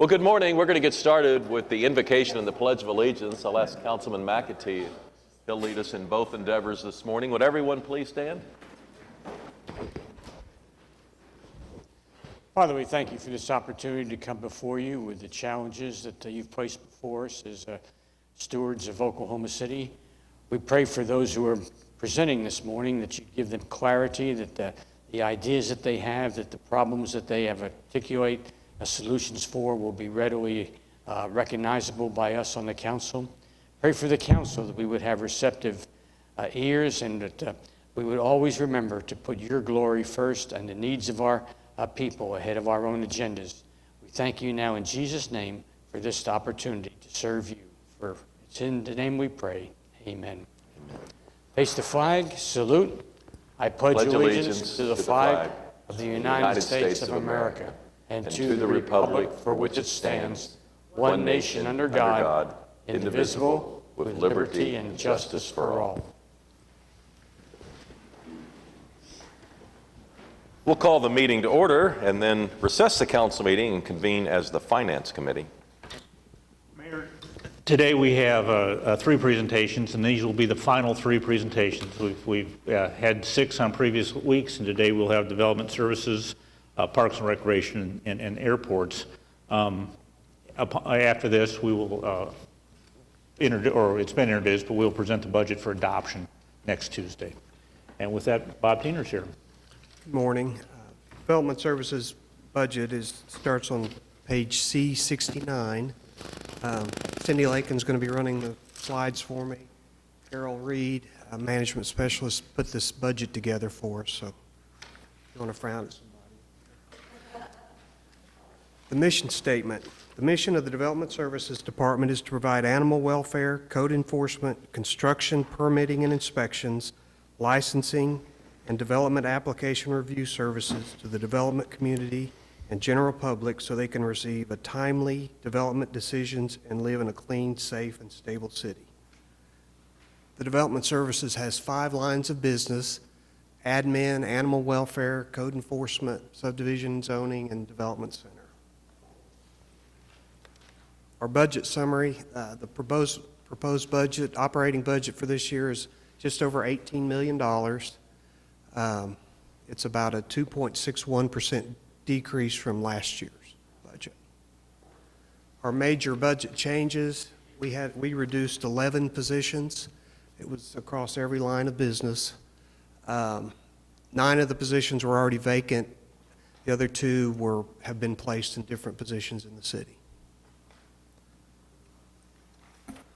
Well, good morning. We're going to get started with the invocation and the Pledge of Allegiance. I'll ask Councilman McAtee. He'll lead us in both endeavors this morning. Would everyone please stand? Father, we thank you for this opportunity to come before you with the challenges that you've placed before us as stewards of Oklahoma City. We pray for those who are presenting this morning that you give them clarity, that the ideas that they have, that the problems that they have articulate solutions for will be readily recognizable by us on the council. Pray for the council that we would have receptive ears and that we would always remember to put your glory first and the needs of our people ahead of our own agendas. We thank you now in Jesus' name for this opportunity to serve you. For it's in the name we pray. Amen. Amen. Face the flag, salute. I pledge allegiance to the flag of the United States of America and to the republic for which it stands, one nation under God, indivisible, with liberty and justice for all. We'll call the meeting to order and then recess the council meeting and convene as the Finance Committee. Mayor, today we have three presentations, and these will be the final three presentations. We've had 6 on previous weeks, and today we'll have Development Services, Parks and Recreation, and Airports. After this, we will it's been introduced, but we'll present the budget for adoption next Tuesday. And with that, Bob Tiener's here. Good morning. Development Services budget starts on page C69. Cindy Lakin's going to be running the slides for me. Carol Reed, a management specialist, put this budget together for us, so if you want to frown at somebody. The mission statement. The mission of the Development Services Department is to provide animal welfare, code enforcement, construction, permitting and inspections, licensing, and development application review services to the development community and general public so they can receive a timely development decisions and live in a clean, safe, and stable city. The Development Services has 5 lines of business: admin, animal welfare, code enforcement, subdivision zoning, and development center. Our budget summary, the proposed budget, operating budget for this year is just over $18 million. It's about a 2.61% decrease from last year's budget. Our major budget changes, we reduced 11 positions. It was across every line of business. 9 of the positions were already vacant. The other 2 have been placed in different positions in the city.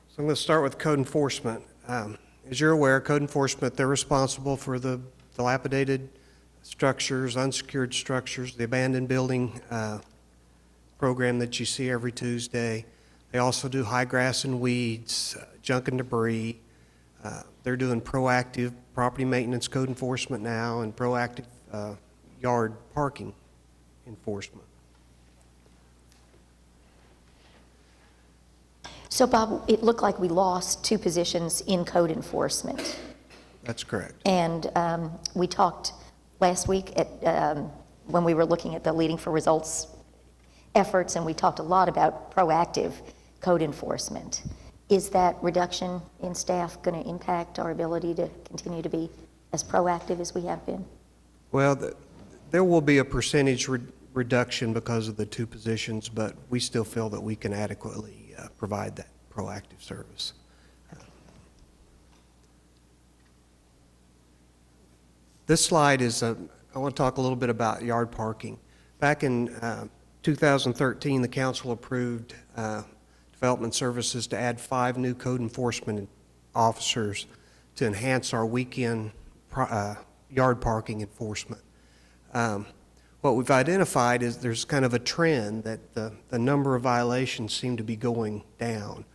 So I'm going to start with code enforcement. As you're aware, code enforcement, they're responsible for the dilapidated structures, unsecured structures, the abandoned building program that you see every Tuesday. They also do high grass and weeds, junk and debris. They're doing proactive property maintenance code enforcement now and proactive yard parking enforcement. So, Bob, it looked like we lost 2 positions in code enforcement. That's correct. And we talked last week when we were looking at the Leading for Results efforts, and we talked a lot about proactive code enforcement. Is that reduction in staff going to impact our ability to continue to be as proactive as we have been? Well, there will be a percentage reduction because of the 2 positions, but we still feel that we can adequately provide that proactive service. This slide is, I want to talk a little bit about yard parking. Back in 2013, the council approved Development Services to add 5 new code enforcement officers to enhance our weekend yard parking enforcement. What we've identified is there's kind of a trend that the number of violations seem to be going down.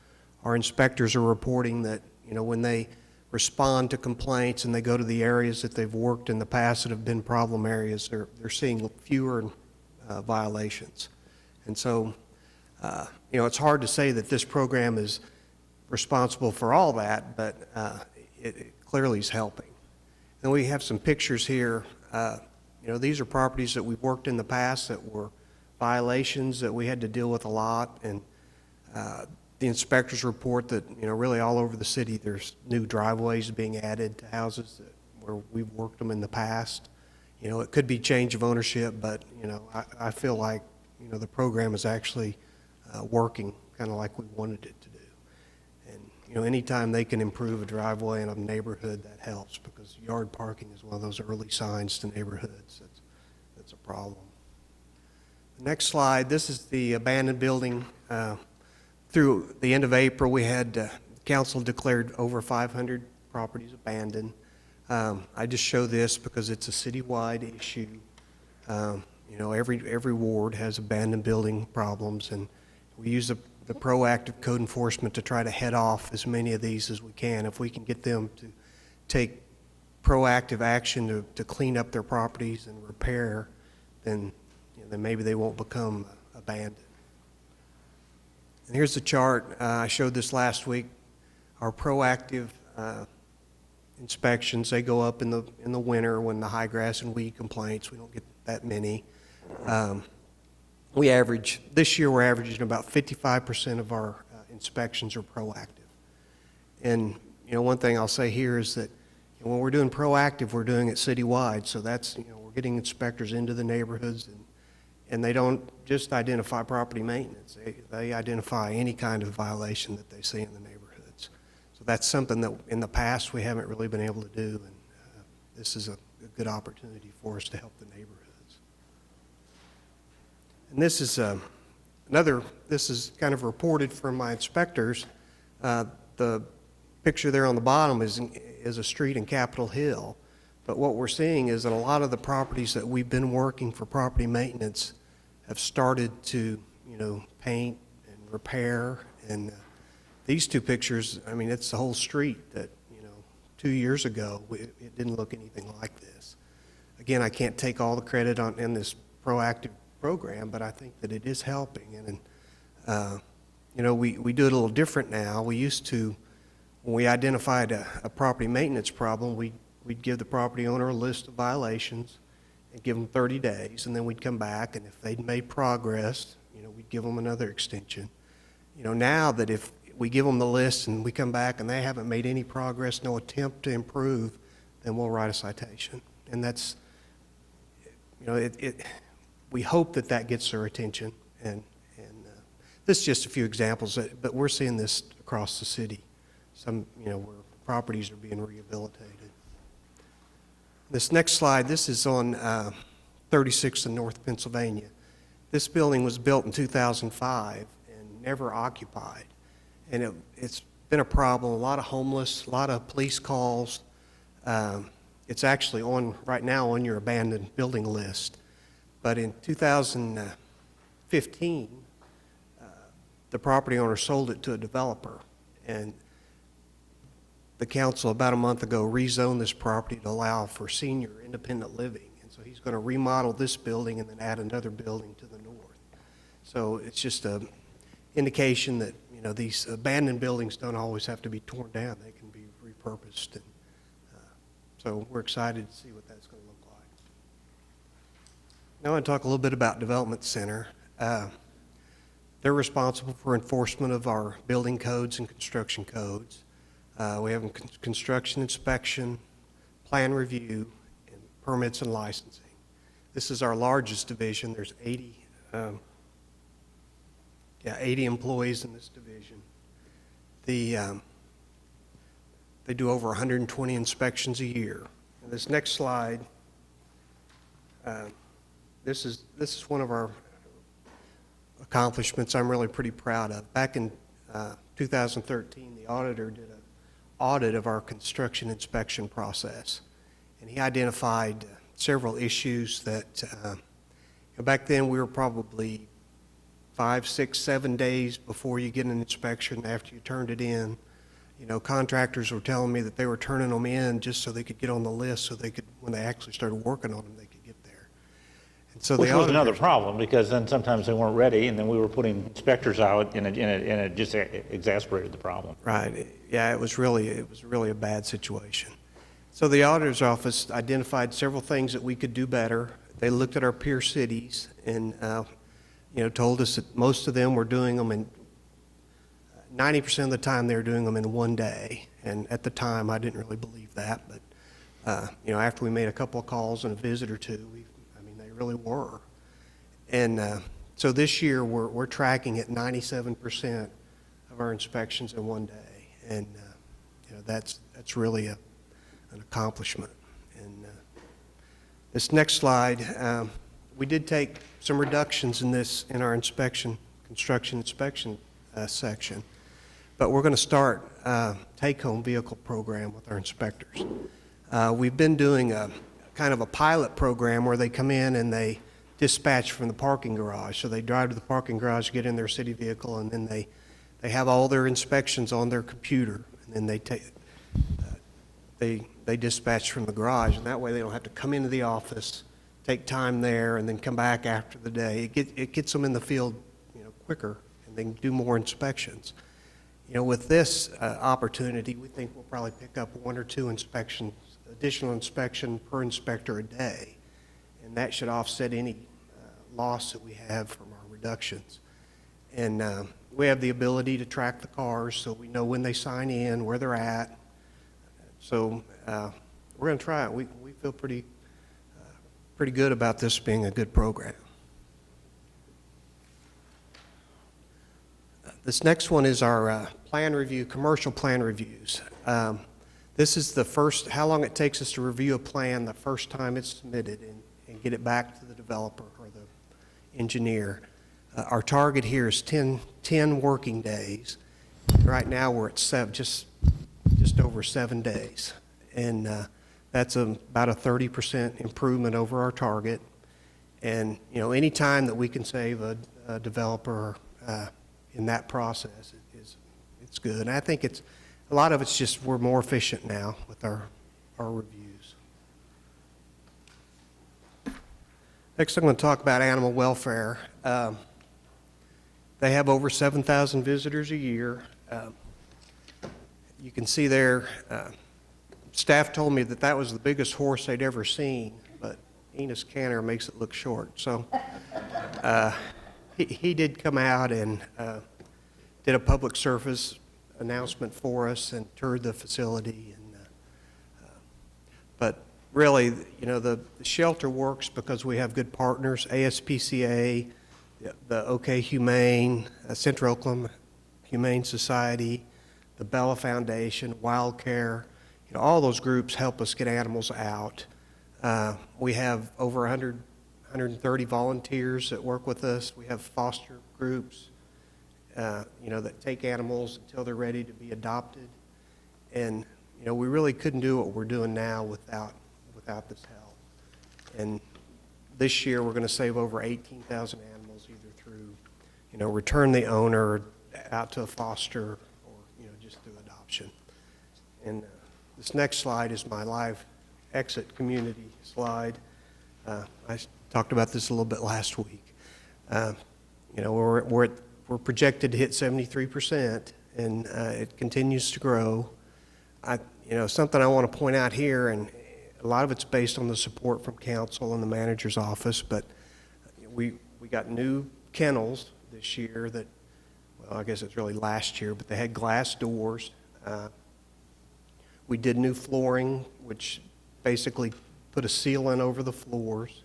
Our inspectors are reporting that, when they respond to complaints and they go to the areas that they've worked in the past that have been problem areas, they're seeing fewer violations. And so, it's hard to say that this program is responsible for all that, but it clearly is helping. And we have some pictures here. These are properties that we've worked in the past that were violations that we had to deal with a lot, and the inspectors report that, really all over the city, there's new driveways being added to houses where we've worked them in the past. It could be change of ownership, but, I feel like, the program is actually working kind of like we wanted it to do. And, anytime they can improve a driveway in a neighborhood, that helps, because yard parking is one of those early signs to neighborhoods that's a problem. The next slide, this is the abandoned building. Through the end of April, we had council declared over 500 properties abandoned. I just show this because it's a citywide issue. Every ward has abandoned building problems, and we use the proactive code enforcement to try to head off as many of these as we can. If we can get them to take proactive action to clean up their properties and repair, then maybe they won't become abandoned. And here's the chart. I showed this last week. Our proactive inspections, they go up in the winter when the high grass and weed complaints. We don't get that many. This year we're averaging about 55% of our inspections are proactive. And one thing I'll say here is that when we're doing proactive, we're doing it citywide. So that's, we're getting inspectors into the neighborhoods, and they don't just identify property maintenance. They identify any kind of violation that they see in the neighborhoods. So that's something that in the past we haven't really been able to do, and this is a good opportunity for us to help the neighborhoods. And this is this is kind of reported from my inspectors. The picture there on the bottom is a street in Capitol Hill. But what we're seeing is that a lot of the properties that we've been working for property maintenance have started to, paint and repair. And these two pictures, it's the whole street that, 2 years ago, it didn't look anything like this. Again, I can't take all the credit in this proactive program, but I think that it is helping. And, we do it a little different now. We used to, when we identified a property maintenance problem, we'd give the property owner a list of violations and give them 30 days, and then we'd come back, and if they'd made progress, we'd give them another extension. Now that if we give them the list and we come back and they haven't made any progress, no attempt to improve, then we'll write a citation. And that's, we hope that gets their attention. And this is just a few examples, but we're seeing this across the city. Some, where properties are being rehabilitated. This next slide, this is on 36th and North Pennsylvania. This building was built in 2005 and never occupied. And it's been a problem, a lot of homeless, a lot of police calls. It's actually right now on your abandoned building list. But in 2015, the property owner sold it to a developer. And the council about a month ago rezoned this property to allow for senior independent living. And so he's going to remodel this building and then add another building to the north. So it's just an indication that, these abandoned buildings don't always have to be torn down. They can be repurposed. And so we're excited to see what that's going to look like. Now I want to talk a little bit about Development Center. They're responsible for enforcement of our building codes and construction codes. We have construction inspection, plan review, and permits and licensing. This is our largest division. There's 80 employees in this division. They do over 120 inspections a year. And this next slide, this is one of our accomplishments I'm really pretty proud of. Back in 2013, the auditor did an audit of our construction inspection process, and he identified several issues that back then we were probably 5, 6, 7 days before you get an inspection after you turned it in. Contractors were telling me that they were turning them in just so they could get on the list, so they could, when they actually started working on them, they could get there. And so Which was another problem, because then sometimes they weren't ready, and then we were putting inspectors out, and it just exasperated the problem. Right. Yeah, it was really a bad situation. So the auditor's office identified several things that we could do better. They looked at our peer cities, and told us that most of them were doing them in 90% of the time they were doing them in one day. And at the time, I didn't really believe that. But, after we made a couple of calls and a visit or two, they really were. And so this year, we're tracking at 97% of our inspections in one day. And, that's really an accomplishment. And this next slide, we did take some reductions in our construction inspection section. But we're going to start a take-home vehicle program with our inspectors. We've been doing a kind of a pilot program where they come in and they dispatch from the parking garage. So they drive to the parking garage, get in their city vehicle, and then they have all their inspections on their computer, and then they dispatch from the garage, and that way they don't have to come into the office, take time there, and then come back after the day. It gets them in the field, quicker, and they can do more inspections. With this opportunity, we think we'll probably pick up 1 or 2 additional inspection per inspector a day, and that should offset any loss that we have from our reductions. And we have the ability to track the cars, so we know when they sign in, where they're at. So we're going to try it. We feel pretty good about this being a good program. This next one is our plan review, commercial plan reviews. This is the first, how long it takes us to review a plan the first time it's submitted and get it back to the developer or the engineer. Our target here is 10 working days. Right now we're at just over 7 days. And that's about a 30% improvement over our target. And, any time that we can save a developer in that process it's good. And I think a lot of it's just we're more efficient now with our reviews. Next, I'm going to talk about animal welfare. They have over 7,000 visitors a year. You can see there, staff told me that was the biggest horse they'd ever seen, but Enos Canner makes it look short. So he did come out and did a public service announcement for us and toured the facility. But really, the shelter works because we have good partners, ASPCA, the OK Humane, Central Oakland Humane Society, the Bella Foundation, Wild Care. All those groups help us get animals out. We have over 130 volunteers that work with us. We have foster groups, that take animals until they're ready to be adopted. And, we really couldn't do what we're doing now without this help. And this year, we're going to save over 18,000 animals either through, return the owner out to a foster or, just through adoption. And this next slide is my live exit community slide. I talked about this a little bit last week. We're projected to hit 73%, and it continues to grow. Something I want to point out here, and a lot of it's based on the support from council and the manager's office, but we got new kennels this year that, well, I guess it's really last year, but they had glass doors. We did new flooring, which basically put a sealant over the floors.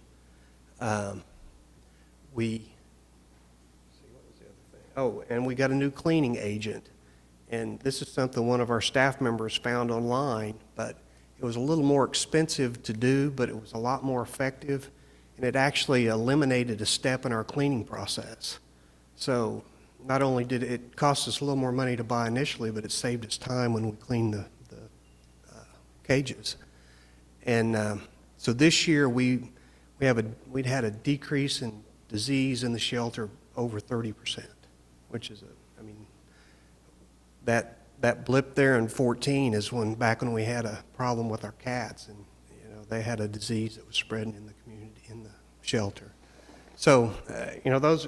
And we got a new cleaning agent. And this is something one of our staff members found online, but it was a little more expensive to do, but it was a lot more effective, and it actually eliminated a step in our cleaning process. So not only did it cost us a little more money to buy initially, but it saved us time when we cleaned the cages. And so this year we'd had a decrease in disease in the shelter over 30%, which is that blip there in 14 is back when we had a problem with our cats, and they had a disease that was spreading in the community, in the shelter. So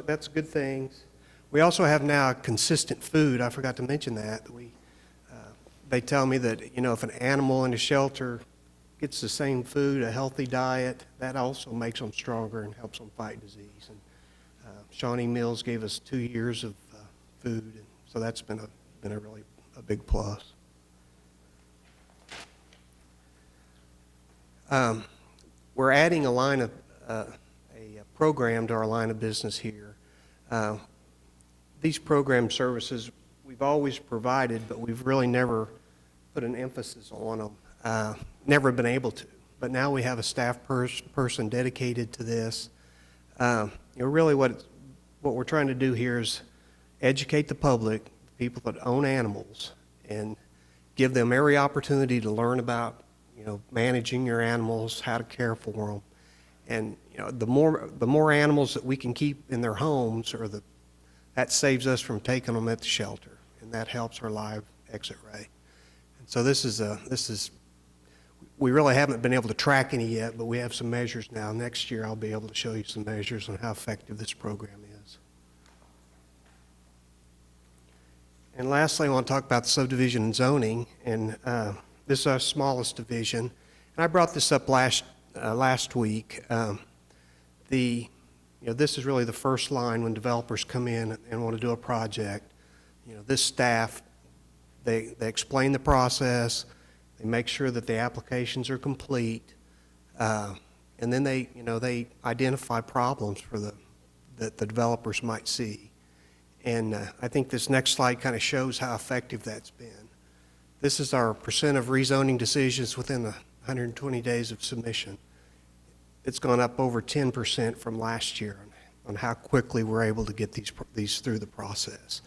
that's good things. We also have now consistent food. I forgot to mention that. They tell me that if an animal in a shelter gets the same food, a healthy diet, that also makes them stronger and helps them fight disease. Shawnee Mills gave us 2 years of food, and so that's been a really a big plus. We're adding a line of a program to our line of business here. These program services we've always provided, but we've really never put an emphasis on them. Never been able to. But now we have a staff person dedicated to this. Really what we're trying to do here is educate the public, people that own animals, and give them every opportunity to learn about, managing your animals, how to care for them. And, the more animals that we can keep in their homes, that saves us from taking them at the shelter, and that helps our live exit rate. And so we really haven't been able to track any yet, but we have some measures now. Next year, I'll be able to show you some measures on how effective this program is. And lastly, I want to talk about the subdivision and zoning, and this is our smallest division. And I brought this up last week. This is really the first line when developers come in and want to do a project. This staff, they explain the process, they make sure that the applications are complete, and then they identify problems that the developers might see. And I think this next slide kind of shows how effective that's been. This is our percent of rezoning decisions within 120 days of submission. It's gone up over 10% from last year on how quickly we're able to get these through the process.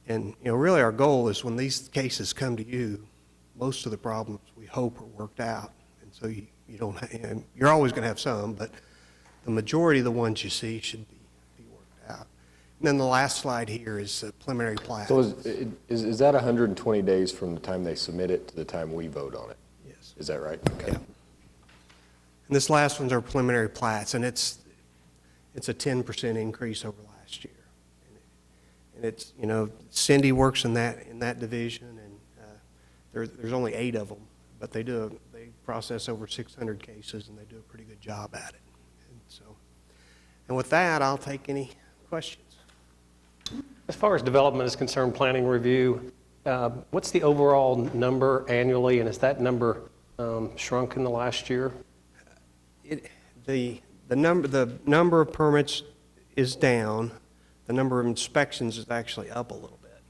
And really our goal is when these cases come to you, most of the problems we hope are worked out. And so and you're always going to have some, but the majority of the ones you see should be worked out. And then the last slide here is preliminary plat. So is that 120 days from the time they submit it to the time we vote on it? Yes. Is that right? Okay. Yeah. And this last one's our preliminary plats, and it's a 10% increase over last year. And it's, Cindy works in that division, and there's only 8 of them, but they process over 600 cases, and they do a pretty good job at it. And with that, I'll take any questions. As far as development is concerned, planning review, what's the overall number annually, and has that number shrunk in the last year? The number of permits is down. The number of inspections is actually up a little bit.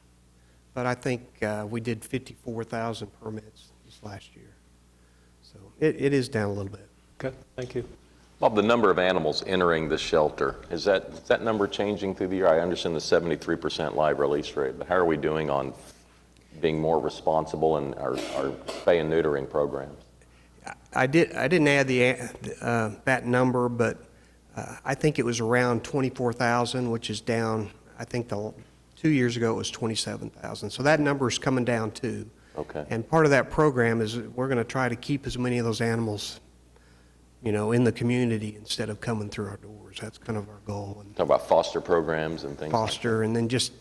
But I think we did 54,000 permits this last year. So it is down a little bit. Okay, thank you. Bob, the number of animals entering the shelter, is that number changing through the year? I understand the 73% live release rate, but how are we doing on being more responsible in our spay and neutering programs? I didn't add that number, but I think it was around 24,000, which is down. I think 2 years ago it was 27,000. So that number is coming down too. Okay. And part of that program is we're going to try to keep as many of those animals, in the community instead of coming through our doors. That's kind of our goal. And Talk about foster programs and things. foster, and then just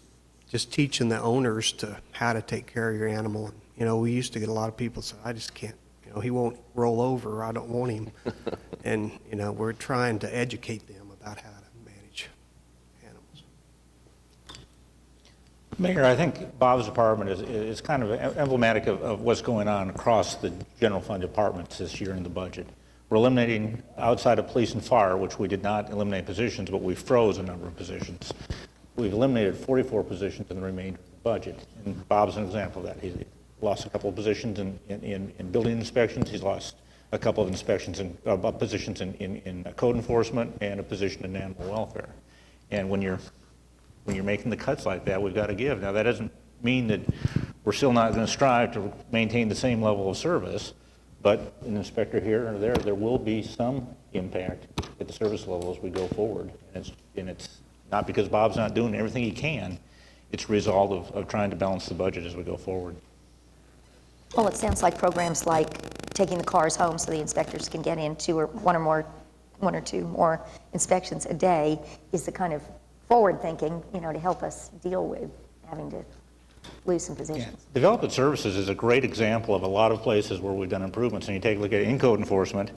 teaching the owners to how to take care of your animal. And, we used to get a lot of people say, I just can't. He won't roll over. I don't want him. And, we're trying to educate them about how to manage animals. Mayor, I think Bob's department is kind of emblematic of what's going on across the general fund departments this year in the budget. We're eliminating outside of police and fire, which we did not eliminate positions, but we froze a number of positions. We've eliminated 44 positions in the remainder of the budget. And Bob's an example of that. He lost a couple of positions in building inspections. He's lost a couple of positions in code enforcement and a position in animal welfare. And when you're making the cuts like that, we've got to give. Now, that doesn't mean that we're still not going to strive to maintain the same level of service, but an inspector here or there will be some impact at the service level as we go forward. And it's not because Bob's not doing everything he can. It's a result of trying to balance the budget as we go forward. Well, it sounds like programs like taking the cars home so the inspectors can get in one or two more inspections a day is the kind of forward thinking, to help us deal with having to lose some positions. Yeah. Development services is a great example of a lot of places where we've done improvements. And you take a look at in code enforcement,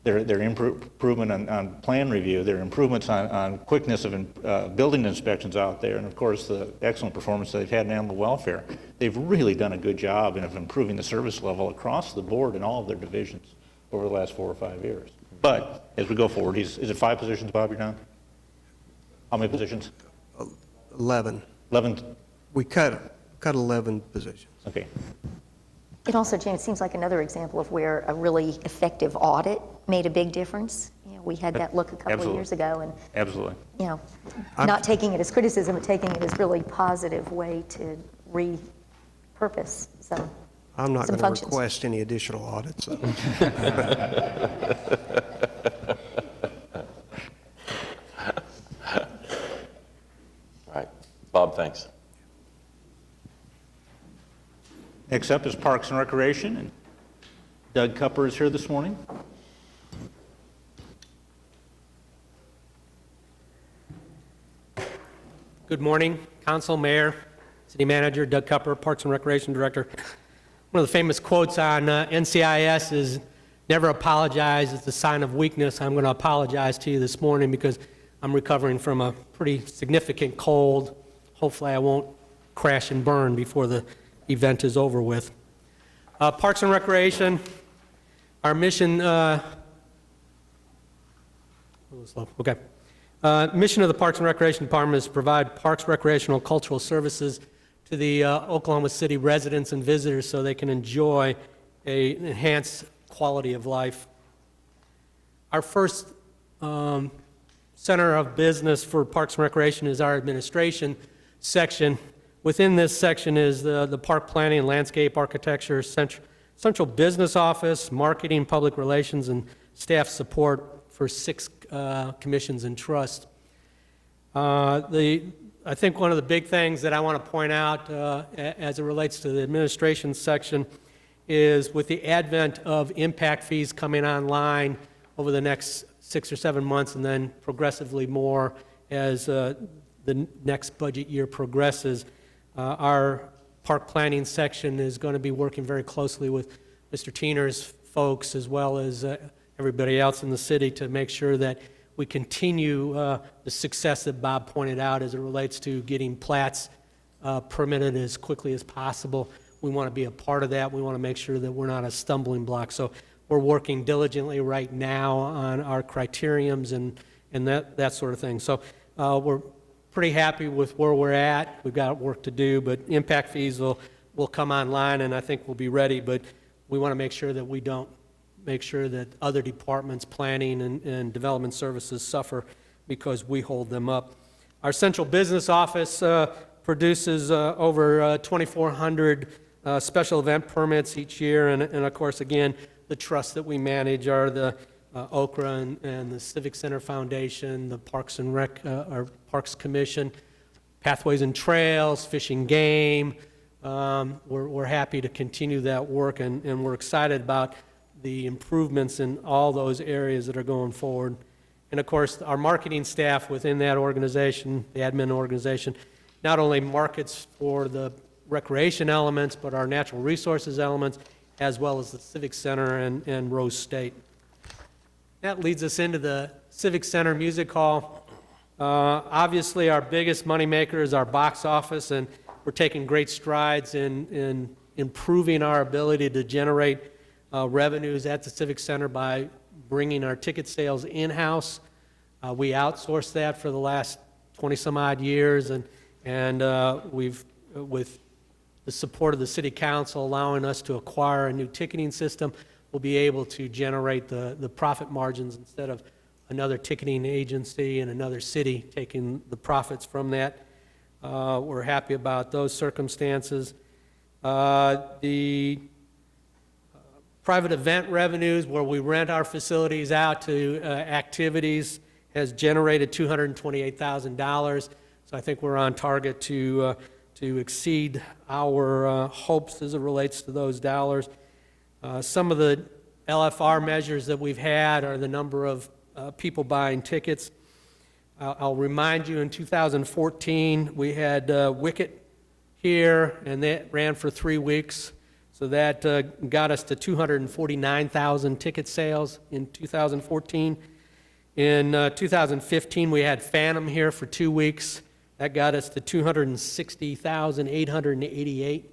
their improvement on plan review, their improvements on quickness of building inspections out there, and of course the excellent performance that they've had in animal welfare. They've really done a good job of improving the service level across the board in all of their divisions over the last 4 or 5 years. But as we go forward, is it 5 positions, Bob, you're down? How many positions? 11. 11? We cut 11 positions. Okay. It also, Jane, it seems like another example of where a really effective audit made a big difference. You know, we had that look a couple of Absolutely. years ago, and Absolutely. you know, not taking it as criticism, but taking it as really positive way to repurpose some I'm not some going to functions. request any additional audits. So. All right. Bob, thanks. Next up is Parks and Recreation, and Doug Cupper is here this morning. Good morning, Council, Mayor, City Manager, Doug Cupper, Parks and Recreation Director. One of the famous quotes on NCIS is, "Never apologize, it's a sign of weakness." I'm going to apologize to you this morning because I'm recovering from a pretty significant cold. Hopefully I won't crash and burn before the event is over with. Parks and Recreation, our mission, mission of the Parks and Recreation Department is to provide parks, recreational, cultural services to the Oklahoma City residents and visitors so they can enjoy an enhanced quality of life. Our first center of business for Parks and Recreation is our administration section. Within this section is the park planning and landscape architecture, central business office, marketing, public relations, and staff support for 6 commissions and trusts. I think one of the big things that I want to point out as it relates to the administration section is with the advent of impact fees coming online over the next 6 or 7 months and then progressively more as the next budget year progresses, our park planning section is going to be working very closely with Mr. Tiener's folks as well as everybody else in the city to make sure that we continue the success that Bob pointed out as it relates to getting plats permitted as quickly as possible. We want to be a part of that. We want to make sure that we're not a stumbling block. So we're working diligently right now on our criteriums and that sort of thing. So we're pretty happy with where we're at. We've got work to do, but impact fees will come online, and I think we'll be ready. But we want to make sure that we don't make sure that other departments, planning and development services, suffer because we hold them up. Our central business office produces over 2,400 special event permits each year, and of course, again, the trusts that we manage are the Okra and the Civic Center Foundation, the Parks and Rec, or Parks Commission, Pathways and Trails, Fish and Game. We're happy to continue that work, and we're excited about the improvements in all those areas that are going forward. And of course, our marketing staff within that organization, the admin organization, not only markets for the recreation elements, but our natural resources elements, as well as the Civic Center and Rose State. That leads us into the Civic Center Music Hall. Obviously, our biggest moneymaker is our box office, and we're taking great strides in improving our ability to generate revenues at the Civic Center by bringing our ticket sales in-house. We outsourced that for the last 20-some-odd years, and we've, with the support of the City Council allowing us to acquire a new ticketing system, we'll be able to generate the profit margins instead of another ticketing agency and another city taking the profits from that. We're happy about those circumstances. The private event revenues, where we rent our facilities out to activities, has generated $228,000. So I think we're on target to exceed our hopes as it relates to those dollars. Some of the LFR measures that we've had are the number of people buying tickets. I'll remind you, in 2014, we had Wicked here, and that ran for 3 weeks. So that got us to 249,000 ticket sales in 2014. In 2015, we had Phantom here for 2 weeks. That got us to 260,888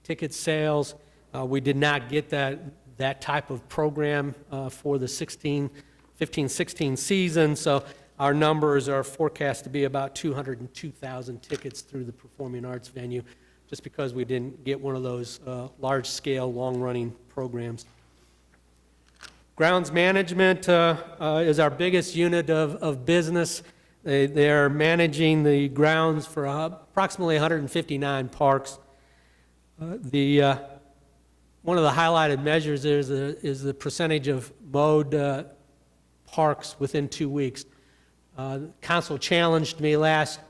ticket sales. We did not get that type of program for the 15-16 season, so our numbers are forecast to be about 202,000 tickets through the performing arts venue, just because we didn't get one of those large-scale, long-running programs. Grounds management is our biggest unit of business. They are managing the grounds for approximately 159 parks. One of the highlighted measures is the percentage of mowed parks within 2 weeks. Council challenged me last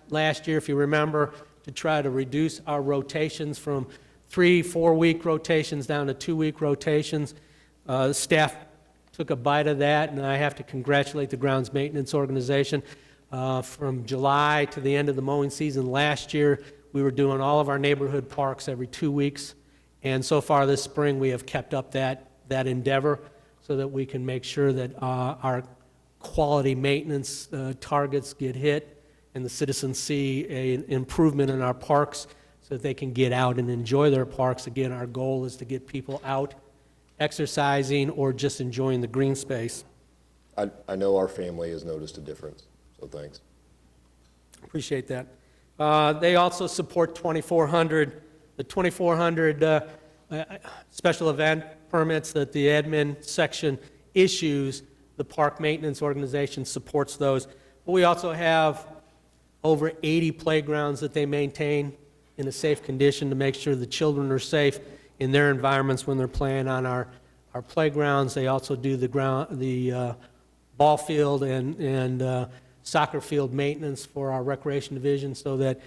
year, if you remember, to try to reduce our rotations from 3-4 week rotations down to 2 week rotations. The staff took a bite of that, and I have to congratulate the grounds maintenance organization. From July to the end of the mowing season last year, we were doing all of our neighborhood parks every 2 weeks, and so far this spring we have kept up that endeavor so that we can make sure that our quality maintenance targets get hit and the citizens see an improvement in our parks so that they can get out and enjoy their parks. Again, our goal is to get people out exercising or just enjoying the green space. I know our family has noticed a difference, so thanks. Appreciate that. They also support 2,400, the 2,400 special event permits that the admin section issues. The park maintenance organization supports those. But we also have over 80 playgrounds that they maintain in a safe condition to make sure the children are safe in their environments when they're playing on our playgrounds. They also do the ball field and soccer field maintenance for our recreation division so that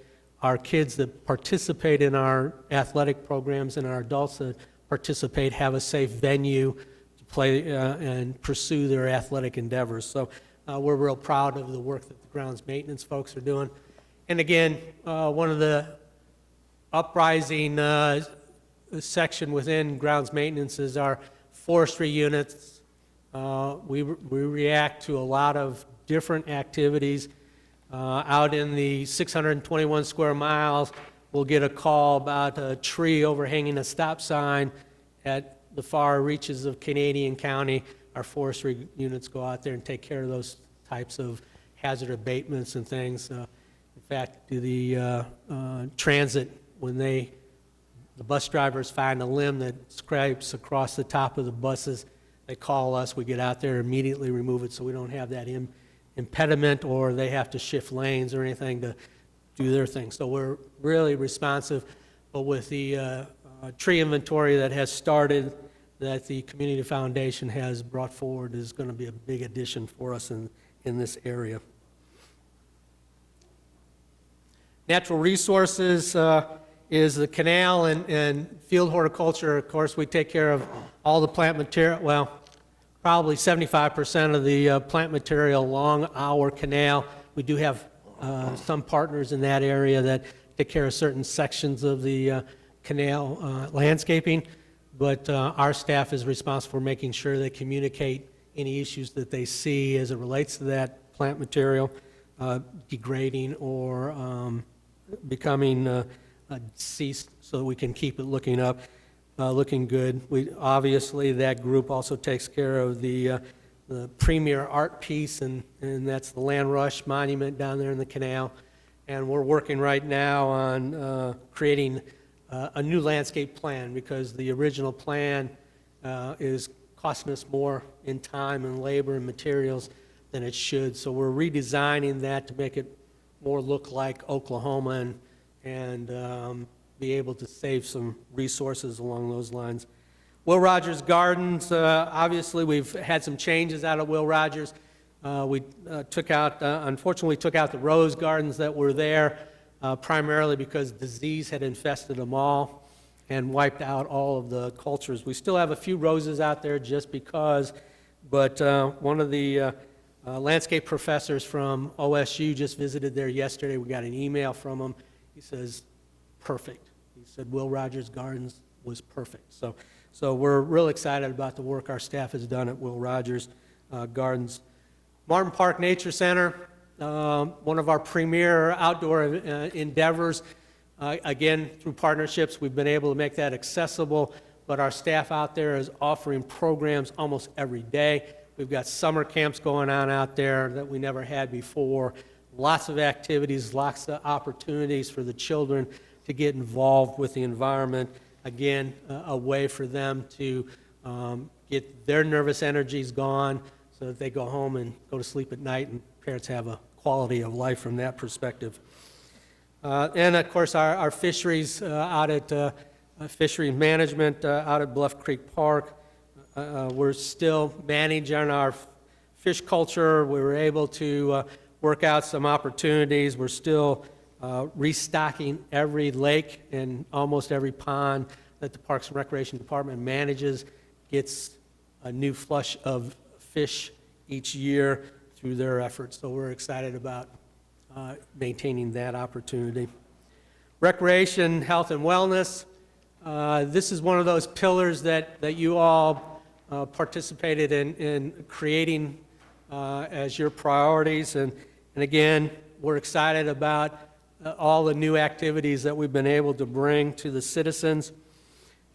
our kids that participate in our athletic programs and our adults that participate have a safe venue to play and pursue their athletic endeavors. So we're real proud of the work that the grounds maintenance folks are doing. And again, one of the uprising section within grounds maintenance is our forestry units. We react to a lot of different activities. Out in the 621 square miles, we'll get a call about a tree overhanging a stop sign at the far reaches of Canadian County. Our forestry units go out there and take care of those types of hazard abatements and things. In fact, the transit, when the bus drivers find a limb that scrapes across the top of the buses, they call us, we get out there, immediately remove it so we don't have that impediment or they have to shift lanes or anything to do their thing. So we're really responsive, but with the tree inventory that has started, that the Community Foundation has brought forward, is going to be a big addition for us in this area. Natural resources is the canal and field horticulture. Of course, we take care of all the plant material, well, probably 75% of the plant material along our canal. We do have some partners in that area that take care of certain sections of the canal landscaping, but our staff is responsible for making sure they communicate any issues that they see as it relates to that plant material degrading or becoming deceased, so that we can keep it looking up, looking good. Obviously, that group also takes care of the premier art piece, and that's the Land Rush Monument down there in the canal. And we're working right now on creating a new landscape plan, because the original plan is costing us more in time and labor and materials than it should. So we're redesigning that to make it more look like Oklahoma and be able to save some resources along those lines. Will Rogers Gardens, obviously we've had some changes out of Will Rogers. We unfortunately took out the rose gardens that were there, primarily because disease had infested them all and wiped out all of the cultures. We still have a few roses out there just because, but one of the landscape professors from OSU just visited there yesterday. We got an email from him. He says, perfect. He said, Will Rogers Gardens was perfect. So we're real excited about the work our staff has done at Will Rogers Gardens. Martin Park Nature Center, one of our premier outdoor endeavors. Again, through partnerships, we've been able to make that accessible, but our staff out there is offering programs almost every day. We've got summer camps going on out there that we never had before. Lots of activities, lots of opportunities for the children to get involved with the environment. Again, a way for them to get their nervous energies gone so that they go home and go to sleep at night, and parents have a quality of life from that perspective. And of course, our fisheries out at fishery management out at Bluff Creek Park. We're still managing our fish culture. We were able to work out some opportunities. We're still restocking every lake and almost every pond that the Parks and Recreation Department manages gets a new flush of fish each year through their efforts. So we're excited about maintaining that opportunity. Recreation, health, and wellness. This is one of those pillars that you all participated in creating as your priorities. And again, we're excited about all the new activities that we've been able to bring to the citizens.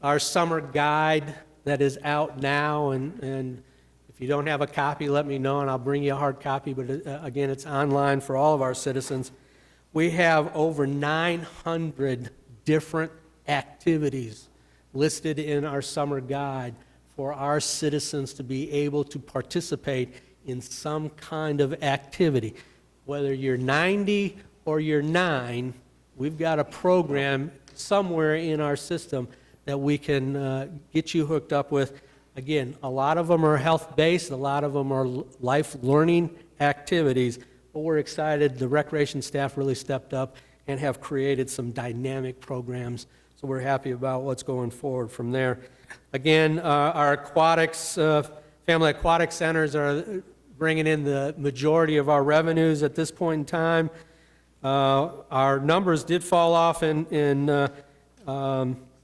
Our summer guide that is out now, and if you don't have a copy, let me know and I'll bring you a hard copy, but again, it's online for all of our citizens. We have over 900 different activities listed in our summer guide for our citizens to be able to participate in some kind of activity. Whether you're 90 or you're 9, we've got a program somewhere in our system that we can get you hooked up with. Again, a lot of them are health-based, a lot of them are life learning activities, but we're excited the recreation staff really stepped up and have created some dynamic programs. So we're happy about what's going forward from there. Again, our aquatics, family aquatic centers are bringing in the majority of our revenues at this point in time. Our numbers did fall off in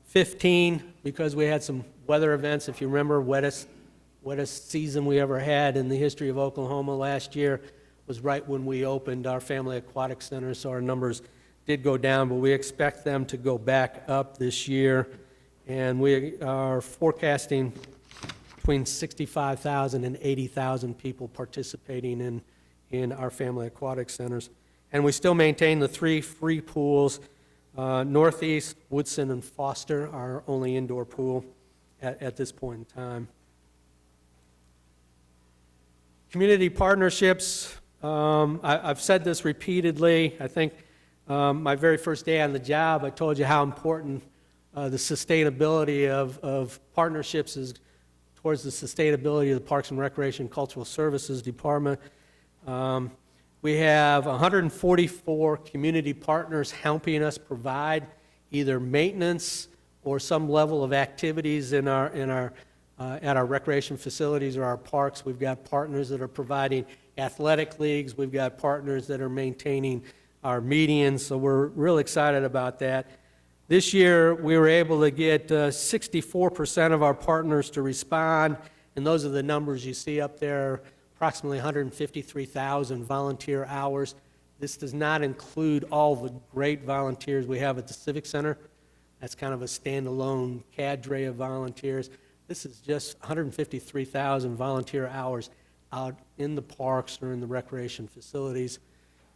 15 because we had some weather events. If you remember, wettest season we ever had in the history of Oklahoma last year was right when we opened our family aquatic center, so our numbers did go down, but we expect them to go back up this year, and we are forecasting between 65,000 and 80,000 people participating in our family aquatic centers. And we still maintain the 3 free pools. Northeast, Woodson, and Foster, our only indoor pool at this point in time. Community partnerships, I've said this repeatedly. I think my very first day on the job, I told you how important the sustainability of partnerships is towards the sustainability of the Parks and Recreation Cultural Services Department. We have 144 community partners helping us provide either maintenance or some level of activities at our recreation facilities or our parks. We've got partners that are providing athletic leagues. We've got partners that are maintaining our medians, so we're real excited about that. This year, we were able to get 64% of our partners to respond, and those are the numbers you see up there, approximately 153,000 volunteer hours. This does not include all the great volunteers we have at the Civic Center. That's kind of a standalone cadre of volunteers. This is just 153,000 volunteer hours out in the parks or in the recreation facilities,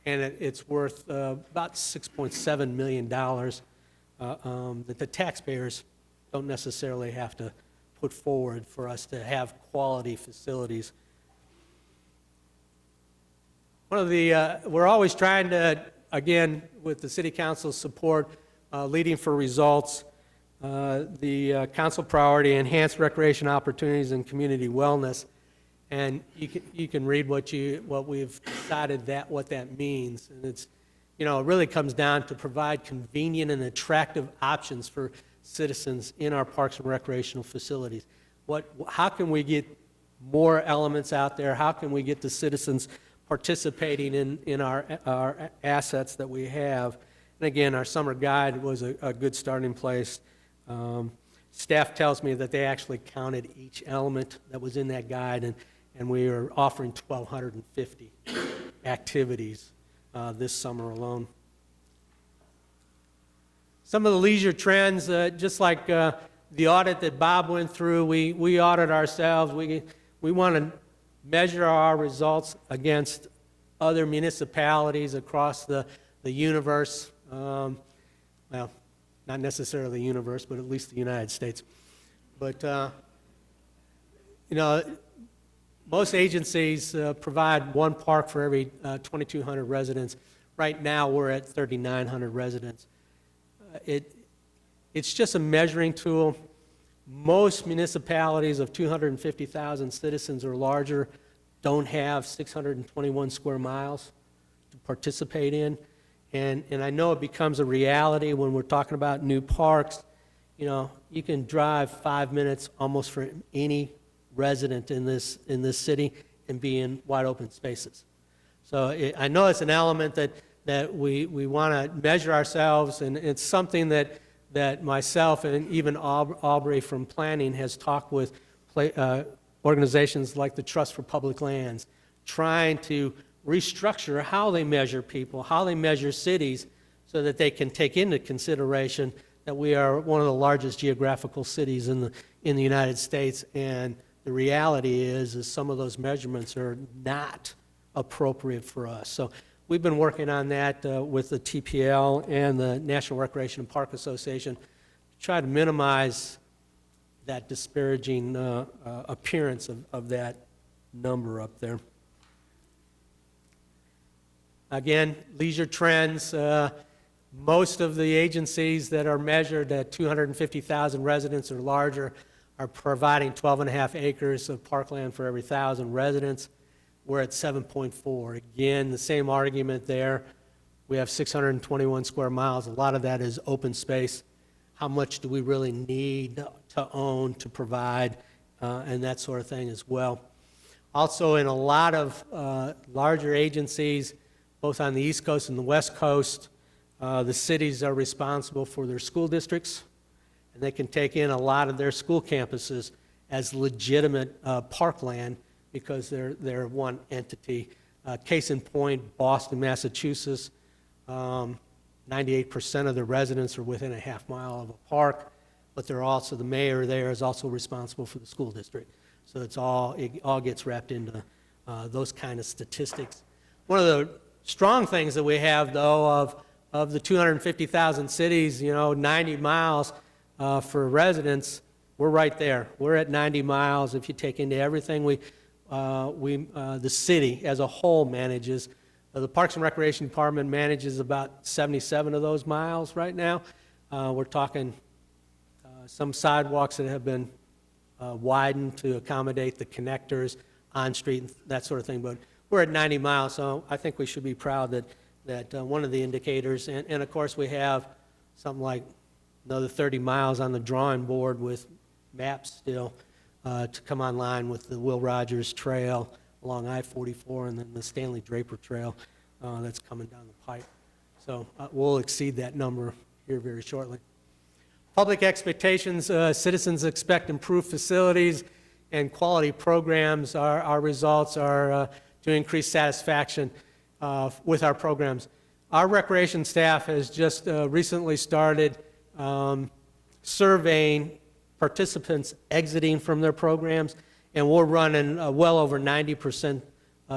and it's worth about $6.7 million that the taxpayers don't necessarily have to put forward for us to have quality facilities. We're always trying to, again, with the City Council's support, leading for results, the council priority, enhanced recreation opportunities and community wellness. And you can read what we've decided what that means. And it's, it really comes down to provide convenient and attractive options for citizens in our parks and recreational facilities. How can we get more elements out there? How can we get the citizens participating in our assets that we have? And again, our summer guide was a good starting place. staff tells me that they actually counted each element that was in that guide, and we are offering 1,250 activities this summer alone. Some of the leisure trends, just like the audit that Bob went through, we audit ourselves. We want to measure our results against other municipalities across the universe. Well, not necessarily the universe, but at least the United States. But, you know, most agencies provide one park for every 2,200 residents. Right now, we're at 3,900 residents. It's just a measuring tool. Most municipalities of 250,000 citizens or larger don't have 621 square miles to participate in. And I know it becomes a reality when we're talking about new parks. You know, you can drive 5 minutes almost for any resident in this city and be in wide open spaces. So I know it's an element that we want to measure ourselves, and it's something that myself and even Aubrey from planning has talked with organizations like the Trust for Public Lands, trying to restructure how they measure people, how they measure cities, so that they can take into consideration that we are one of the largest geographical cities in the United States, and the reality is some of those measurements are not appropriate for us. So we've been working on that with the TPL and the National Recreation and Park Association to try to minimize that disparaging appearance of that number up there. Again, leisure trends. Most of the agencies that are measured at 250,000 residents or larger are providing 12.5 acres of parkland for every 1,000 residents. We're at 7.4. Again, the same argument there. We have 621 square miles. A lot of that is open space. How much do we really need to own to provide, and that sort of thing as well. Also, in a lot of larger agencies, both on the East Coast and the West Coast, the cities are responsible for their school districts, and they can take in a lot of their school campuses as legitimate parkland because they're one entity. Case in point, Boston, Massachusetts, 98% of the residents are within a half mile of a park, but they're also, the mayor there is also responsible for the school district. So it all gets wrapped into those kind of statistics. One of the strong things that we have, though, of the 250,000 cities, 90 miles for residents, we're right there. We're at 90 miles if you take into everything the city as a whole manages. The Parks and Recreation Department manages about 77 of those miles right now. We're talking some sidewalks that have been widened to accommodate the connectors on street, that sort of thing. But we're at 90 miles, so I think we should be proud that one of the indicators, and of course we have something like another 30 miles on the drawing board with maps still to come online with the Will Rogers Trail along I-44 and then the Stanley Draper Trail that's coming down the pipe. So we'll exceed that number here very shortly. Public expectations, citizens expect improved facilities and quality programs. Our results are to increase satisfaction with our programs. Our recreation staff has just recently started surveying participants exiting from their programs, and we're running well over 90%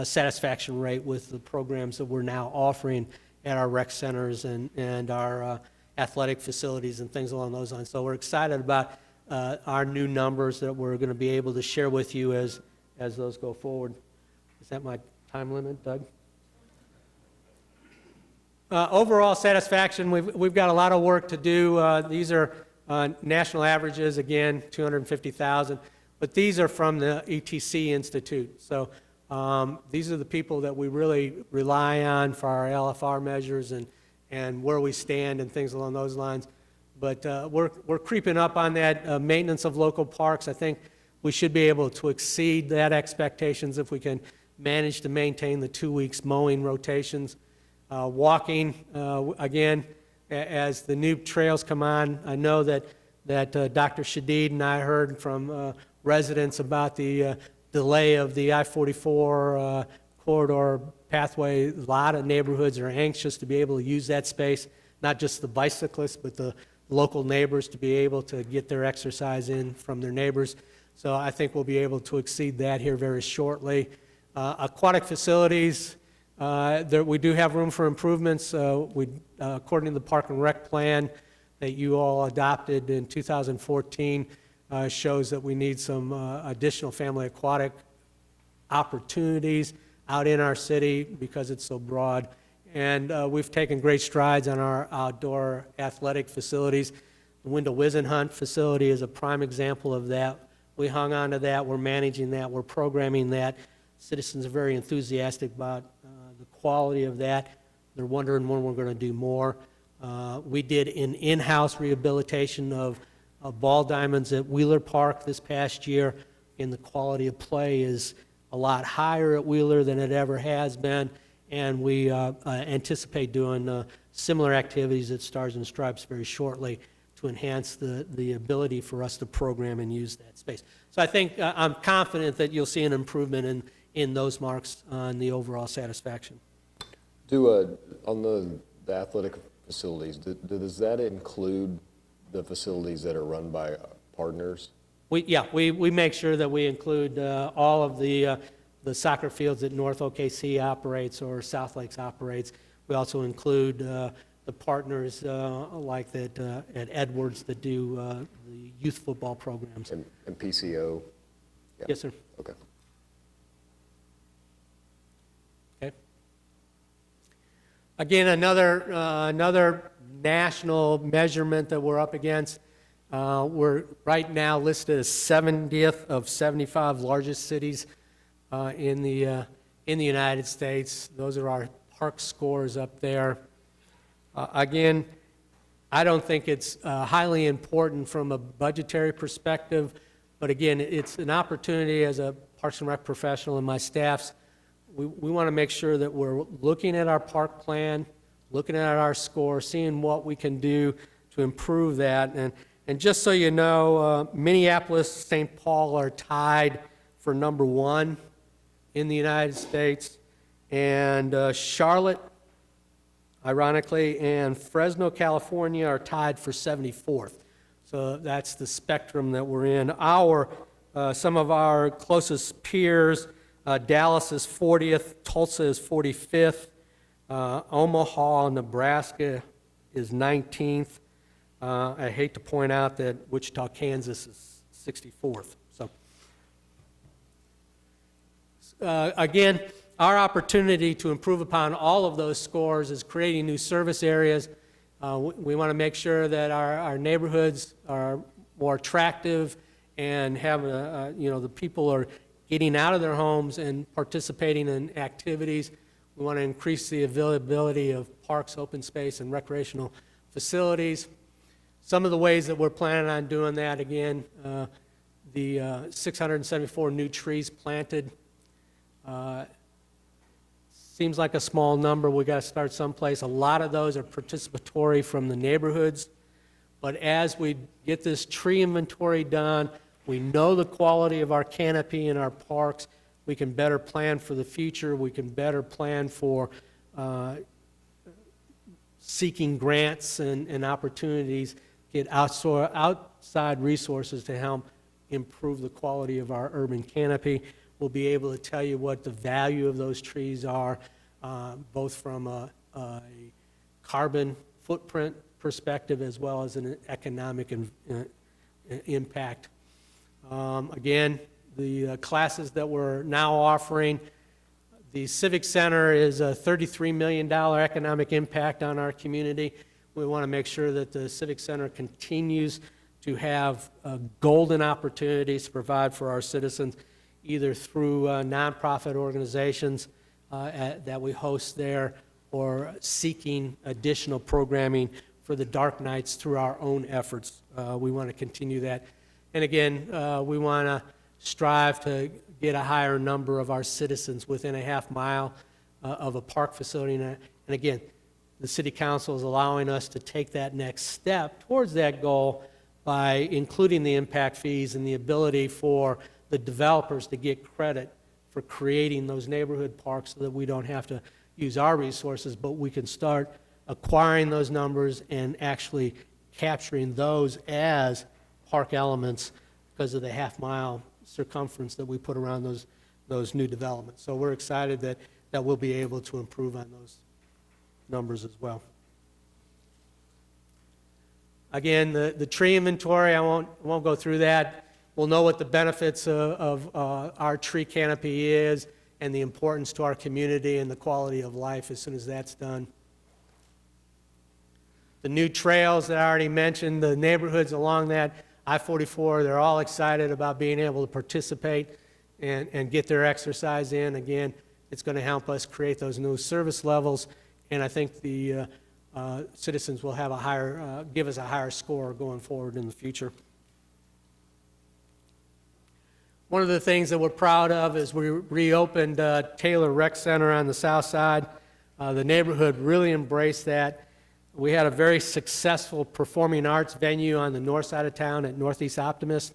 satisfaction rate with the programs that we're now offering at our rec centers and our athletic facilities and things along those lines. So we're excited about our new numbers that we're going to be able to share with you as those go forward. Is that my time limit, Doug? Overall satisfaction, we've got a lot of work to do. These are national averages, again, 250,000, but these are from the ETC Institute. So these are the people that we really rely on for our LFR measures and where we stand and things along those lines. But we're creeping up on that maintenance of local parks. I think we should be able to exceed that expectations if we can manage to maintain the 2 weeks mowing rotations. Walking, again, as the new trails come on, I know that that Dr. Shadid and I heard from residents about the delay of the I-44 corridor pathway. A lot of neighborhoods are anxious to be able to use that space, not just the bicyclists, but the local neighbors to be able to get their exercise in from their neighbors. So I think we'll be able to exceed that here very shortly. Aquatic facilities, we do have room for improvements. According to the Park and Rec plan that you all adopted in 2014, shows that we need some additional family aquatic opportunities out in our city because it's so broad. And we've taken great strides on our outdoor athletic facilities. The Window Whiz and Hunt facility is a prime example of that. We hung on to that, we're managing that, we're programming that. Citizens are very enthusiastic about the quality of that. They're wondering when we're going to do more. We did an in-house rehabilitation of ball diamonds at Wheeler Park this past year, and the quality of play is a lot higher at Wheeler than it ever has been, and we anticipate doing similar activities at Stars and Stripes very shortly to enhance the ability for us to program and use that space. So I think I'm confident that you'll see an improvement in those marks on the overall satisfaction. On the athletic facilities, does that include the facilities that are run by partners? We make sure that we include all of the soccer fields that North OKC operates or South Lakes operates. We also include the partners like that at Edwards that do the youth football programs. And PCO? Yeah. Yes, sir. Okay. Okay. Again, another national measurement that we're up against. We're right now listed as 70th of 75 largest cities in the United States. Those are our park scores up there. Again, I don't think it's highly important from a budgetary perspective, but again, it's an opportunity as a Parks and Rec professional and my staffs. We want to make sure that we're looking at our park plan, looking at our score, seeing what we can do to improve that. And just so you know, Minneapolis, St. Paul are tied for number 1 in the United States, and Charlotte, ironically, and Fresno, California are tied for 74th. So that's the spectrum that we're in. Some of our closest peers, Dallas is 40th, Tulsa is 45th, Omaha, Nebraska is 19th. I hate to point out that Wichita, Kansas is 64th. So, again, our opportunity to improve upon all of those scores is creating new service areas. We want to make sure that our neighborhoods are more attractive and have, the people are getting out of their homes and participating in activities. We want to increase the availability of parks, open space, and recreational facilities. Some of the ways that we're planning on doing that, again, the 674 new trees planted. Seems like a small number. We got to start someplace. A lot of those are participatory from the neighborhoods. But as we get this tree inventory done, we know the quality of our canopy in our parks. We can better plan for the future. We can better plan for seeking grants and opportunities, get outside resources to help improve the quality of our urban canopy. We'll be able to tell you what the value of those trees are, both from a carbon footprint perspective as well as an economic impact. Again, the classes that we're now offering, the Civic Center is a $33 million economic impact on our community. We want to make sure that the Civic Center continues to have golden opportunities to provide for our citizens, either through nonprofit organizations that we host there or seeking additional programming for the dark nights through our own efforts. We want to continue that. And again, we want to strive to get a higher number of our citizens within a half mile of a park facility. And again, the City Council is allowing us to take that next step towards that goal by including the impact fees and the ability for the developers to get credit for creating those neighborhood parks so that we don't have to use our resources, but we can start acquiring those numbers and actually capturing those as park elements because of the half-mile circumference that we put around those new developments. So we're excited that we'll be able to improve on those numbers as well. Again, the tree inventory, I won't go through that. We'll know what the benefits of our tree canopy is and the importance to our community and the quality of life as soon as that's done. The new trails that I already mentioned, the neighborhoods along that I-44, they're all excited about being able to participate and get their exercise in. Again, it's going to help us create those new service levels, and I think the citizens will have give us a higher score going forward in the future. One of the things that we're proud of is we reopened Taylor Rec Center on the south side. The neighborhood really embraced that. We had a very successful performing arts venue on the north side of town at Northeast Optimist.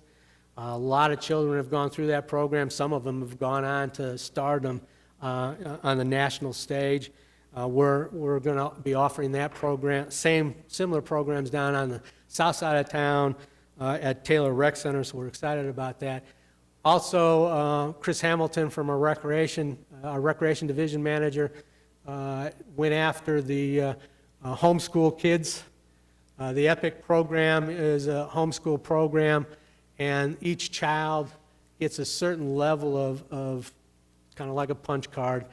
A lot of children have gone through that program. Some of them have gone on to stardom on the national stage. We're going to be offering that program, similar programs down on the south side of town at Taylor Rec Center, so we're excited about that. Also, Chris Hamilton from our recreation division manager went after the homeschool kids. The EPIC program is a homeschool program, and each child gets a certain level of kind of like a punch card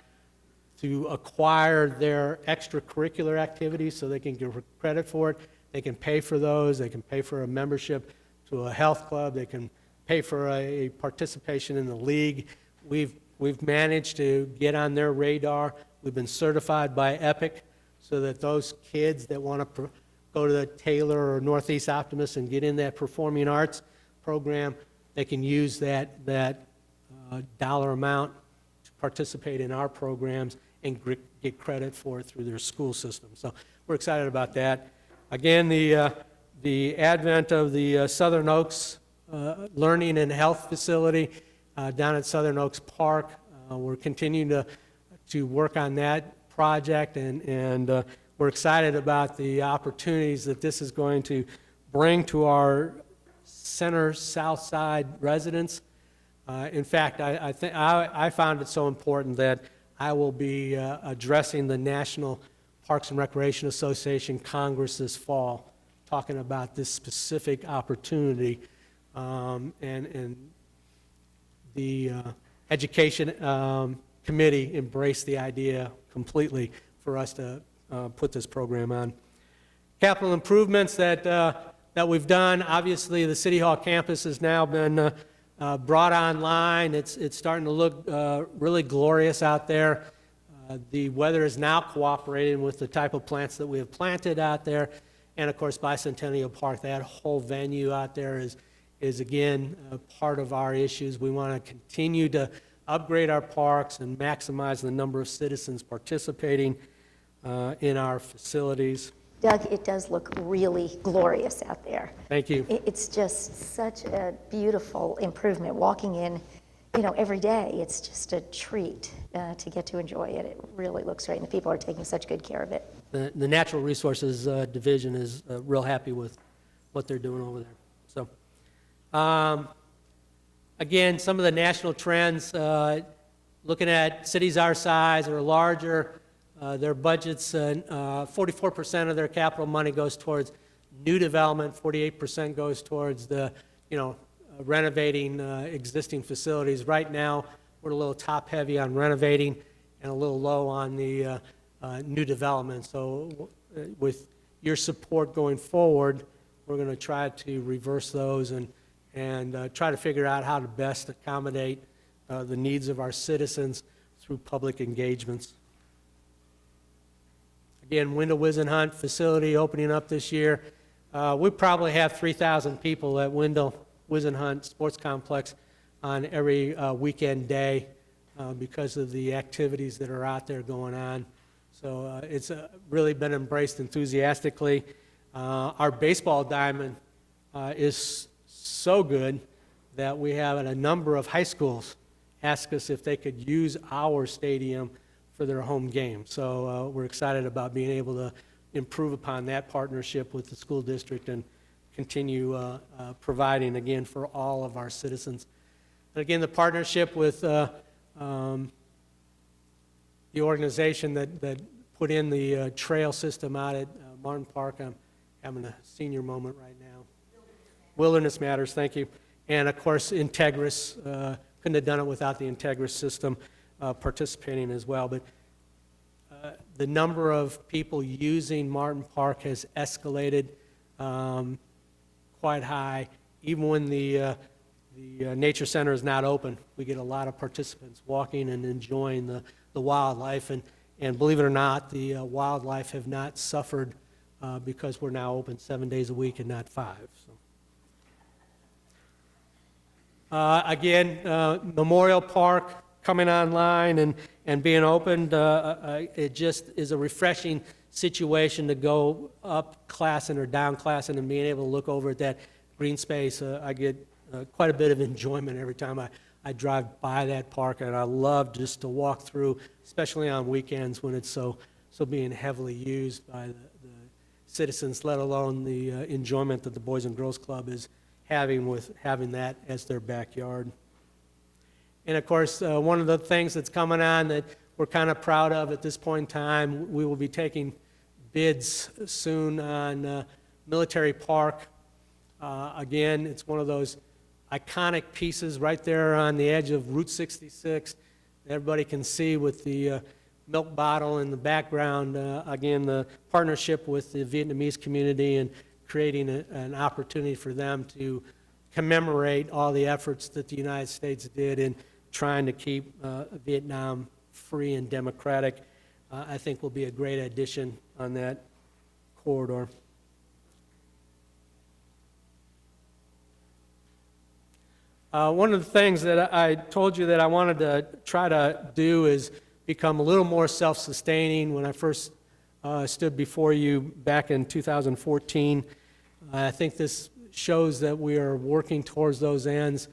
to acquire their extracurricular activities so they can get credit for it. They can pay for those. They can pay for a membership to a health club. They can pay for a participation in the league. We've managed to get on their radar. We've been certified by EPIC so that those kids that want to go to the Taylor or Northeast Optimist and get in that performing arts program, they can use that dollar amount to participate in our programs and get credit for it through their school system. So we're excited about that. Again, the advent of the Southern Oaks Learning and Health Facility down at Southern Oaks Park. We're continuing to work on that project, and we're excited about the opportunities that this is going to bring to our center south side residents. In fact, I found it so important that I will be addressing the National Parks and Recreation Association Congress this fall, talking about this specific opportunity. And the Education Committee embraced the idea completely for us to put this program on. Capital improvements that we've done, obviously the City Hall campus has now been brought online. It's starting to look really glorious out there. The weather is now cooperating with the type of plants that we have planted out there. And of course, Bicentennial Park, that whole venue out there is again part of our issues. We want to continue to upgrade our parks and maximize the number of citizens participating in our facilities. Doug, it does look really glorious out there. Thank you. It's just such a beautiful improvement. Walking in, every day, it's just a treat to get to enjoy it. It really looks great, and the people are taking such good care of it. The Natural Resources Division is real happy with what they're doing over there. So, again, some of the national trends, looking at cities our size or larger, their budgets, 44% of their capital money goes towards new development, 48% goes towards the, renovating existing facilities. Right now, we're a little top-heavy on renovating and a little low on the new development. So with your support going forward, we're going to try to reverse those and try to figure out how to best accommodate the needs of our citizens through public engagements. Again, Window Whiz Hunt facility opening up this year. We probably have 3,000 people at Window Whiz Hunt Sports Complex on every weekend day because of the activities that are out there going on. So it's really been embraced enthusiastically. Our baseball diamond is so good that we have a number of high schools ask us if they could use our stadium for their home game. So we're excited about being able to improve upon that partnership with the school district and continue providing, again, for all of our citizens. And again, the partnership with the organization that put in the trail system out at Martin Park. I'm having a senior moment right now. Wilderness Matters, thank you. And of course, Integris, couldn't have done it without the Integris system participating as well. But the number of people using Martin Park has escalated quite high. Even when the Nature Center is not open, we get a lot of participants walking and enjoying the wildlife. And believe it or not, the wildlife have not suffered because we're now open 7 days a week and not 5. So. Again, Memorial Park coming online and being opened, it just is a refreshing situation to go up classing or down classing and being able to look over at that green space. I get quite a bit of enjoyment every time I drive by that park, and I love just to walk through, especially on weekends when it's so being heavily used by the citizens, let alone the enjoyment that the Boys and Girls Club is having with having that as their backyard. And of course, one of the things that's coming on that we're kind of proud of at this point in time, we will be taking bids soon on Military Park. Again, it's one of those iconic pieces right there on the edge of Route 66. Everybody can see with the milk bottle in the background. Again, the partnership with the Vietnamese community and creating an opportunity for them to commemorate all the efforts that the United States did in trying to keep Vietnam free and democratic, I think will be a great addition on that corridor. One of the things that I told you that I wanted to try to do is become a little more self-sustaining. When I first stood before you back in 2014, I think this shows that we are working towards those ends.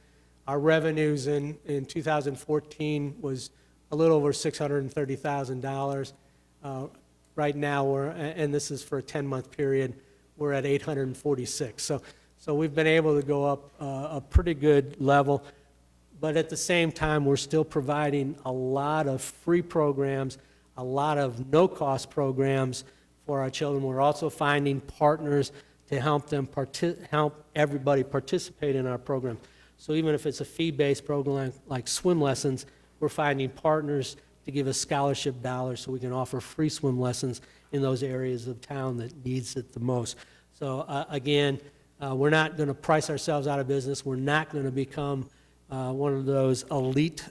Our revenues in 2014 was a little over $630,000. Right now, and this is for a 10-month period, we're at $846,000. So we've been able to go up a pretty good level, but at the same time, we're still providing a lot of free programs, a lot of no-cost programs for our children. We're also finding partners to help help everybody participate in our program. So even if it's a fee-based program like swim lessons, we're finding partners to give us scholarship dollars so we can offer free swim lessons in those areas of town that needs it the most. So again, we're not going to price ourselves out of business. We're not going to become one of those elite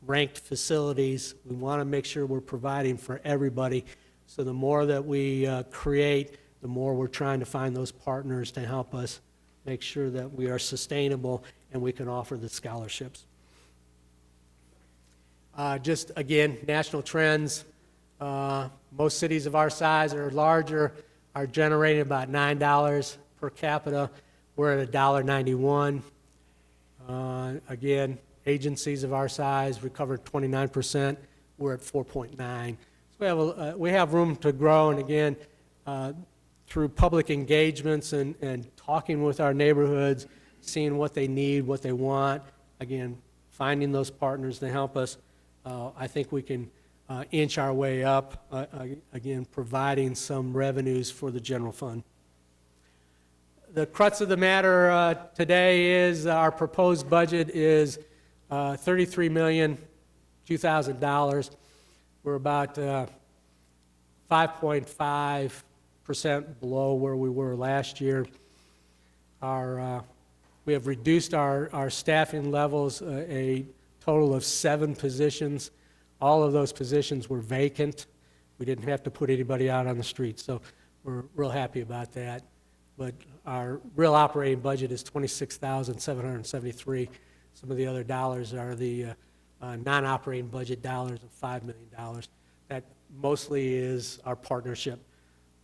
ranked facilities. We want to make sure we're providing for everybody. So the more that we create, the more we're trying to find those partners to help us make sure that we are sustainable and we can offer the scholarships. Just again, national trends. Most cities of our size or larger are generating about $9 per capita. We're at $1.91. Again, agencies of our size recovered 29%. We're at 4.9. So we have room to grow, and again, through public engagements and talking with our neighborhoods, seeing what they need, what they want, again, finding those partners to help us, I think we can inch our way up, again, providing some revenues for the general fund. The crux of the matter today is our proposed budget is $33,002,000. We're about 5.5% below where we were last year. We have reduced our staffing levels a total of 7 positions. All of those positions were vacant. We didn't have to put anybody out on the street, so we're real happy about that. But our real operating budget is $26,773. Some of the other dollars are the non-operating budget dollars of $5 million. That mostly is our partnership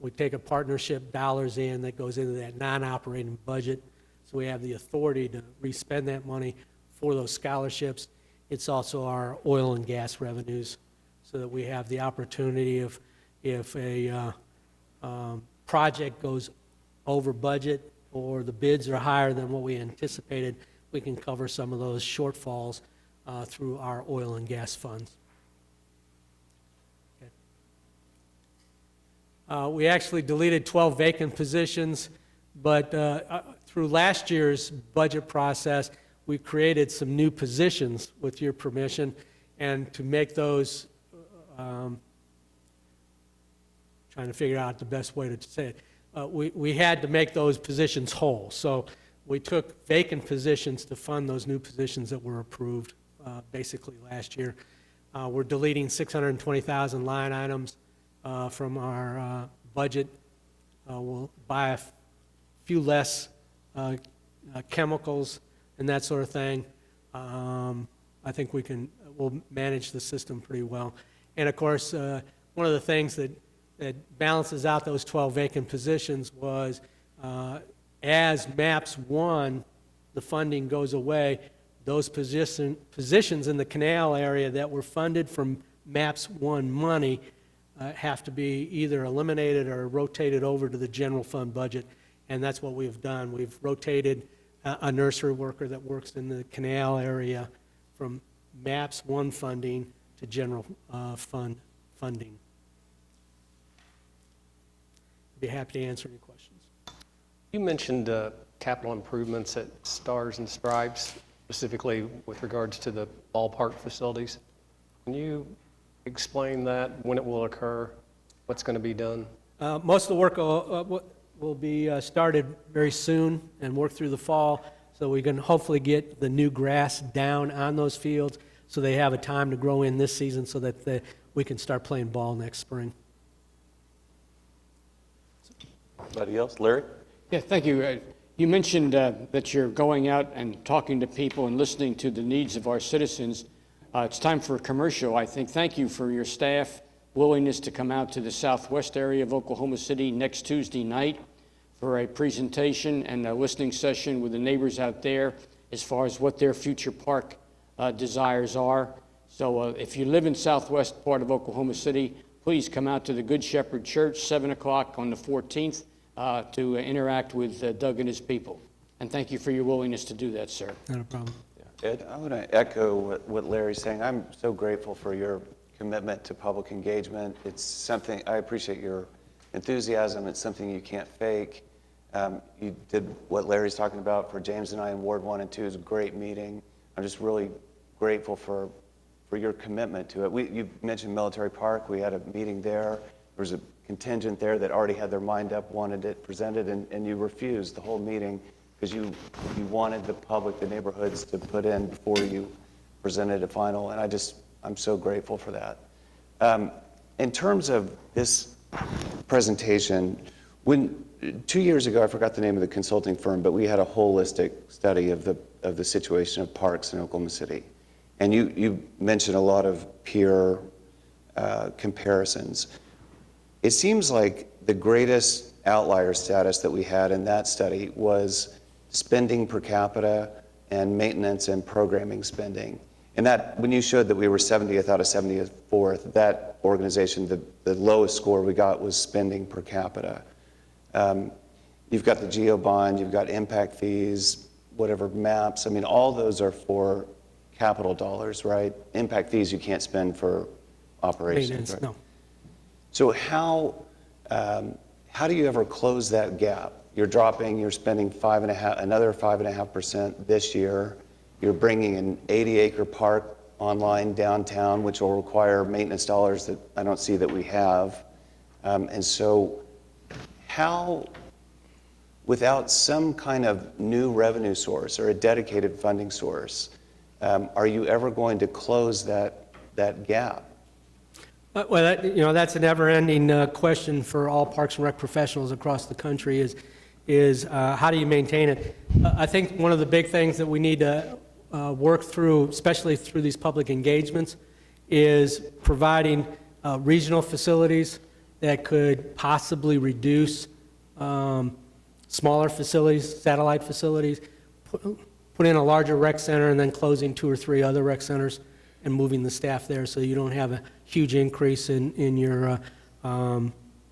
We take a partnership dollars in that goes into that non-operating budget, so we have the authority to re-spend that money for those scholarships. It's also our oil and gas revenues, so that we have the opportunity if a project goes over budget or the bids are higher than what we anticipated, we can cover some of those shortfalls through our oil and gas funds. We actually deleted 12 vacant positions, but through last year's budget process, we created some new positions with your permission, and to make those, trying to figure out the best way to say it, we had to make those positions whole. So we took vacant positions to fund those new positions that were approved basically last year. We're deleting 620,000 line items from our budget. We'll buy a few less chemicals and that sort of thing. I think we'll manage the system pretty well. And of course, one of the things that balances out those 12 vacant positions was as MAPS 1, the funding goes away, those positions in the canal area that were funded from MAPS 1 money have to be either eliminated or rotated over to the general fund budget, and that's what we've done. We've rotated a nursery worker that works in the canal area from MAPS 1 funding to general fund funding. I'd be happy to answer any questions. You mentioned capital improvements at Stars and Stripes, specifically with regards to the ballpark facilities. Can you explain that, when it will occur, what's going to be done? Most of the work will be started very soon and work through the fall, so we can hopefully get the new grass down on those fields so they have a time to grow in this season so that we can start playing ball next spring. Anybody else? Larry? Yeah, thank you. You mentioned that you're going out and talking to people and listening to the needs of our citizens. It's time for a commercial, I think. Thank you for your staff willingness to come out to the southwest area of Oklahoma City next Tuesday night for a presentation and a listening session with the neighbors out there as far as what their future park desires are. So if you live in southwest part of Oklahoma City, please come out to the Good Shepherd Church, 7 o'clock on the 14th, to interact with Doug and his people. And thank you for your willingness to do that, sir. Not a problem. Ed? I want to echo what Larry's saying. I'm so grateful for your commitment to public engagement. It's something, I appreciate your enthusiasm. It's something you can't fake. You did what Larry's talking about for James and I in Ward 1 and 2 is a great meeting. I'm just really grateful for your commitment to it. You mentioned Military Park. We had a meeting there. There was a contingent there that already had their mind up, wanted it presented, and you refused the whole meeting because you wanted the public, the neighborhoods, to put in before you presented a final, and I'm so grateful for that. In terms of this presentation, 2 years ago, I forgot the name of the consulting firm, but we had a holistic study of the situation of parks in Oklahoma City, and you mentioned a lot of peer comparisons. It seems like the greatest outlier status that we had in that study was spending per capita and maintenance and programming spending. And that, when you showed that we were 70th out of 74th, that organization, the lowest score we got was spending per capita. You've got the GEO bond, you've got impact fees, whatever maps. I mean, all those are for capital dollars, right? Impact fees you can't spend for operations, Maintenance, right? no. So how do you ever close that gap? You're spending another 5.5% this year. You're bringing an 80-acre park online downtown, which will require maintenance dollars that I don't see that we have. And so how, without some kind of new revenue source or a dedicated funding source, are you ever going to close that gap? Well, that's a never-ending question for all Parks and Rec professionals across the country is how do you maintain it? I think one of the big things that we need to work through, especially through these public engagements, is providing regional facilities that could possibly reduce smaller facilities, satellite facilities, put in a larger rec center and then closing 2 or 3 other rec centers and moving the staff there so you don't have a huge increase in your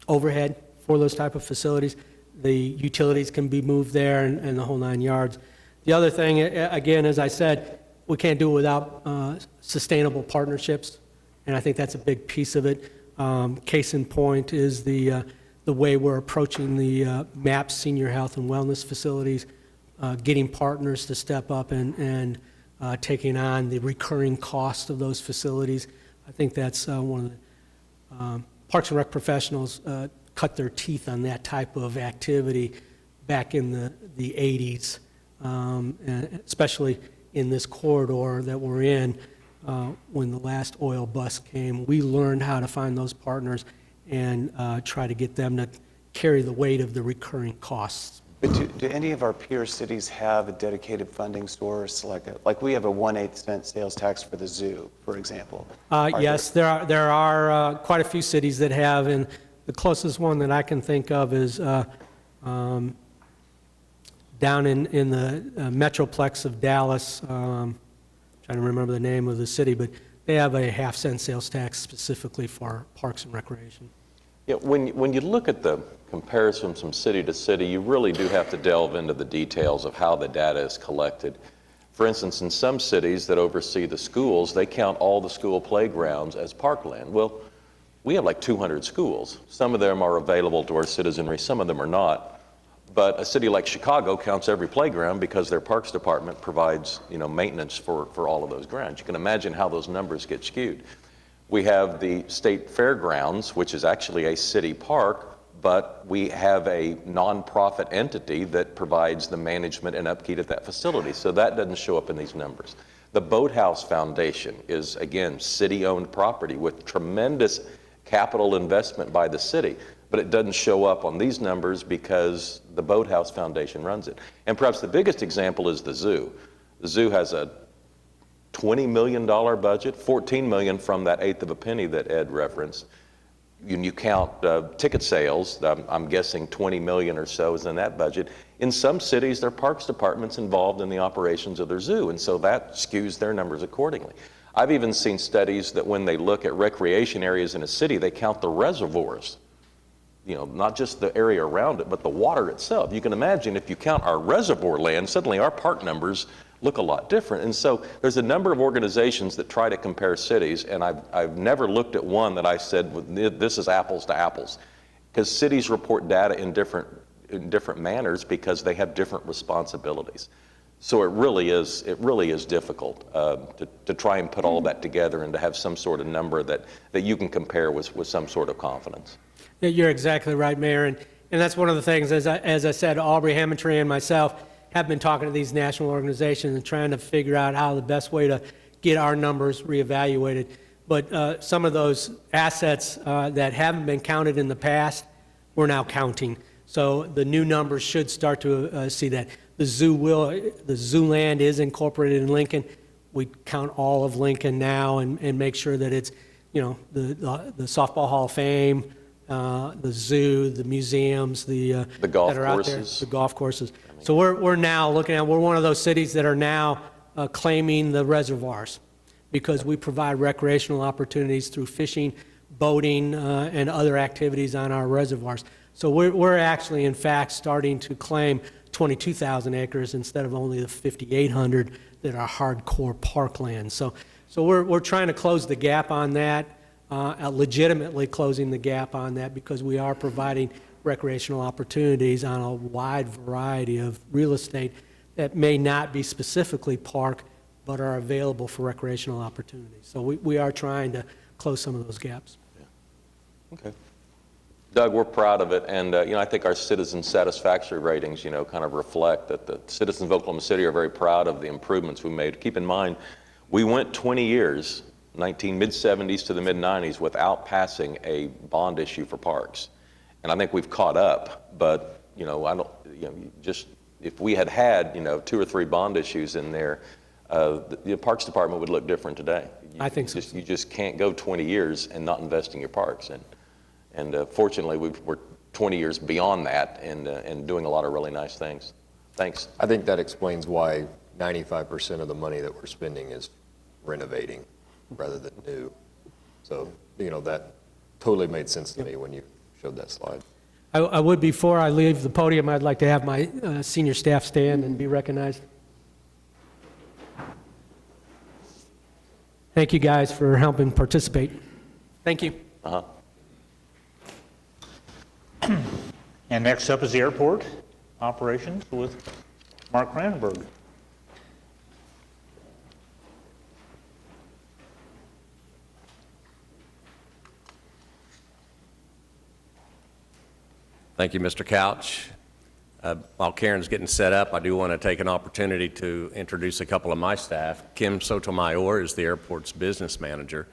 overhead for those type of facilities. The utilities can be moved there and the whole 9 yards. The other thing, again, as I said, we can't do it without sustainable partnerships, and I think that's a big piece of it. Case in point is the way we're approaching the MAP senior health and wellness facilities, getting partners to step up and taking on the recurring cost of those facilities. I think that's one of the Parks and Rec professionals cut their teeth on that type of activity back in the 80s, and especially in this corridor that we're in. When the last oil bust came, we learned how to find those partners and try to get them to carry the weight of the recurring costs. But do any of our peer cities have a dedicated funding source? Like we have a 1/8 cent sales tax for the zoo, for example. Yes, there are quite a few cities that have, and the closest one that I can think of is down in the Metroplex of Dallas. Trying to remember the name of the city, but they have a 1/2 cent sales tax specifically for parks and recreation. Yeah, when you look at the comparison from city to city, you really do have to delve into the details of how the data is collected. For instance, in some cities that oversee the schools, they count all the school playgrounds as parkland. Well, we have like 200 schools. Some of them are available to our citizenry, some of them are not. But a city like Chicago counts every playground because their parks department provides, maintenance for all of those grounds. You can imagine how those numbers get skewed. We have the state fairgrounds, which is actually a city park, but we have a nonprofit entity that provides the management and upkeep of that facility. So that doesn't show up in these numbers. The Boathouse Foundation is, again, city-owned property with tremendous capital investment by the city, but it doesn't show up on these numbers because the Boathouse Foundation runs it. And perhaps the biggest example is the zoo. The zoo has a $20 million budget, $14 million from that 1/8 of a penny that Ed referenced. You count ticket sales, I'm guessing 20 million or so is in that budget. In some cities, their parks department's involved in the operations of their zoo, and so that skews their numbers accordingly. I've even seen studies that when they look at recreation areas in a city, they count the reservoirs. Not just the area around it, but the water itself. You can imagine if you count our reservoir land, suddenly our park numbers look a lot different. And so there's a number of organizations that try to compare cities, and I've never looked at one that I said, this is apples to apples. Because cities report data in different manners because they have different responsibilities. So it really is difficult to try and put all of that together and to have some sort of number that you can compare with some sort of confidence. Yeah, you're exactly right, Mayor, and that's one of the things, as I said, Aubrey Hamilton and myself have been talking to these national organizations and trying to figure out how the best way to get our numbers reevaluated. But some of those assets that haven't been counted in the past, we're now counting. So the new numbers should start to see that. The zoo land is incorporated in Lincoln. We count all of Lincoln now and make sure that it's, the Softball Hall of Fame, the zoo, the museums, the golf that are out there, courses. the golf courses. So we're now looking at, we're one of those cities that are now claiming the reservoirs because we provide recreational opportunities through fishing, boating, and other activities on our reservoirs. So we're actually, in fact, starting to claim 22,000 acres instead of only the 5,800 that are hardcore parkland. So we're trying to close the gap on that, legitimately closing the gap on that because we are providing recreational opportunities on a wide variety of real estate that may not be specifically park, but are available for recreational opportunities. So we are trying to close some of those gaps. Yeah. Okay. Doug, we're proud of it, and I think our citizen satisfaction ratings, kind of reflect that the citizens of Oklahoma City are very proud of the improvements we made. Keep in mind, we went 20 years, mid-70s to the mid-90s, without passing a bond issue for parks. And I think we've caught up, but if we had 2 or 3 bond issues in there, the Parks Department would look different today. I think so. You just can't go 20 years and not invest in your parks, and And fortunately, we're 20 years beyond that and doing a lot of really nice things. Thanks. I think that explains why 95% of the money that we're spending is renovating rather than new. So, that totally made sense to me when you showed that slide. I would, before I leave the podium, I'd like to have my senior staff stand and be recognized. Thank you guys for helping participate. Thank you. Uh-huh. And next up is the airport operations with Mark Cranenberg. Thank you, Mr. Couch. While Karen's getting set up, I do want to take an opportunity to introduce a couple of my staff. Kim Sotomayor is the airport's business manager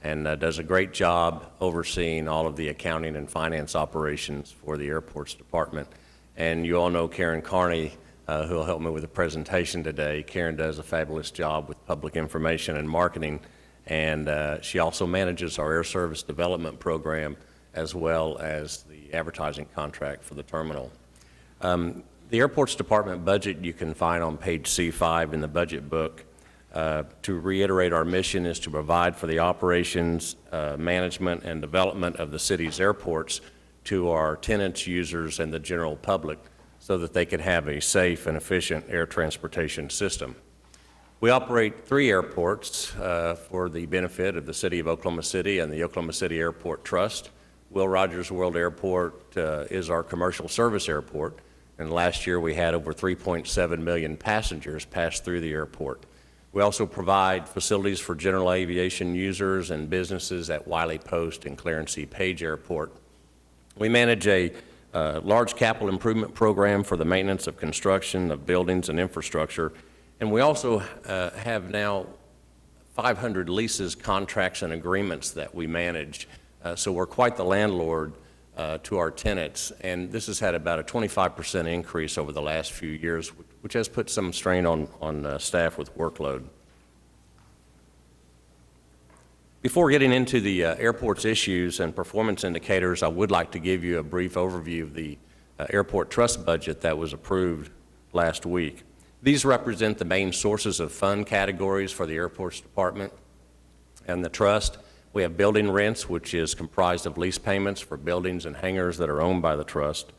and does a great job overseeing all of the accounting and finance operations for the airports department. And you all know Karen Carney, who will help me with the presentation today. Karen does a fabulous job with public information and marketing, and she also manages our air service development program as well as the advertising contract for the terminal. The airports department budget you can find on page C5 in the budget book. To reiterate, our mission is to provide for the operations, management, and development of the city's airports to our tenants, users, and the general public so that they can have a safe and efficient air transportation system. We operate 3 airports for the benefit of the City of Oklahoma City and the Oklahoma City Airport Trust. Will Rogers World Airport is our commercial service airport, and last year we had over 3.7 million passengers pass through the airport. We also provide facilities for general aviation users and businesses at Wiley Post and Clarence E. Page Airport. We manage a large capital improvement program for the maintenance of construction of buildings and infrastructure, and we also have now 500 leases, contracts, and agreements that we manage. So we're quite the landlord to our tenants, and this has had about a 25% increase over the last few years, which has put some strain on staff with workload. Before getting into the airport's issues and performance indicators, I would like to give you a brief overview of the airport trust budget that was approved last week. These represent the main sources of fund categories for the airports department and the trust. We have building rents, which is comprised of lease payments for buildings and hangars that are owned by the trust.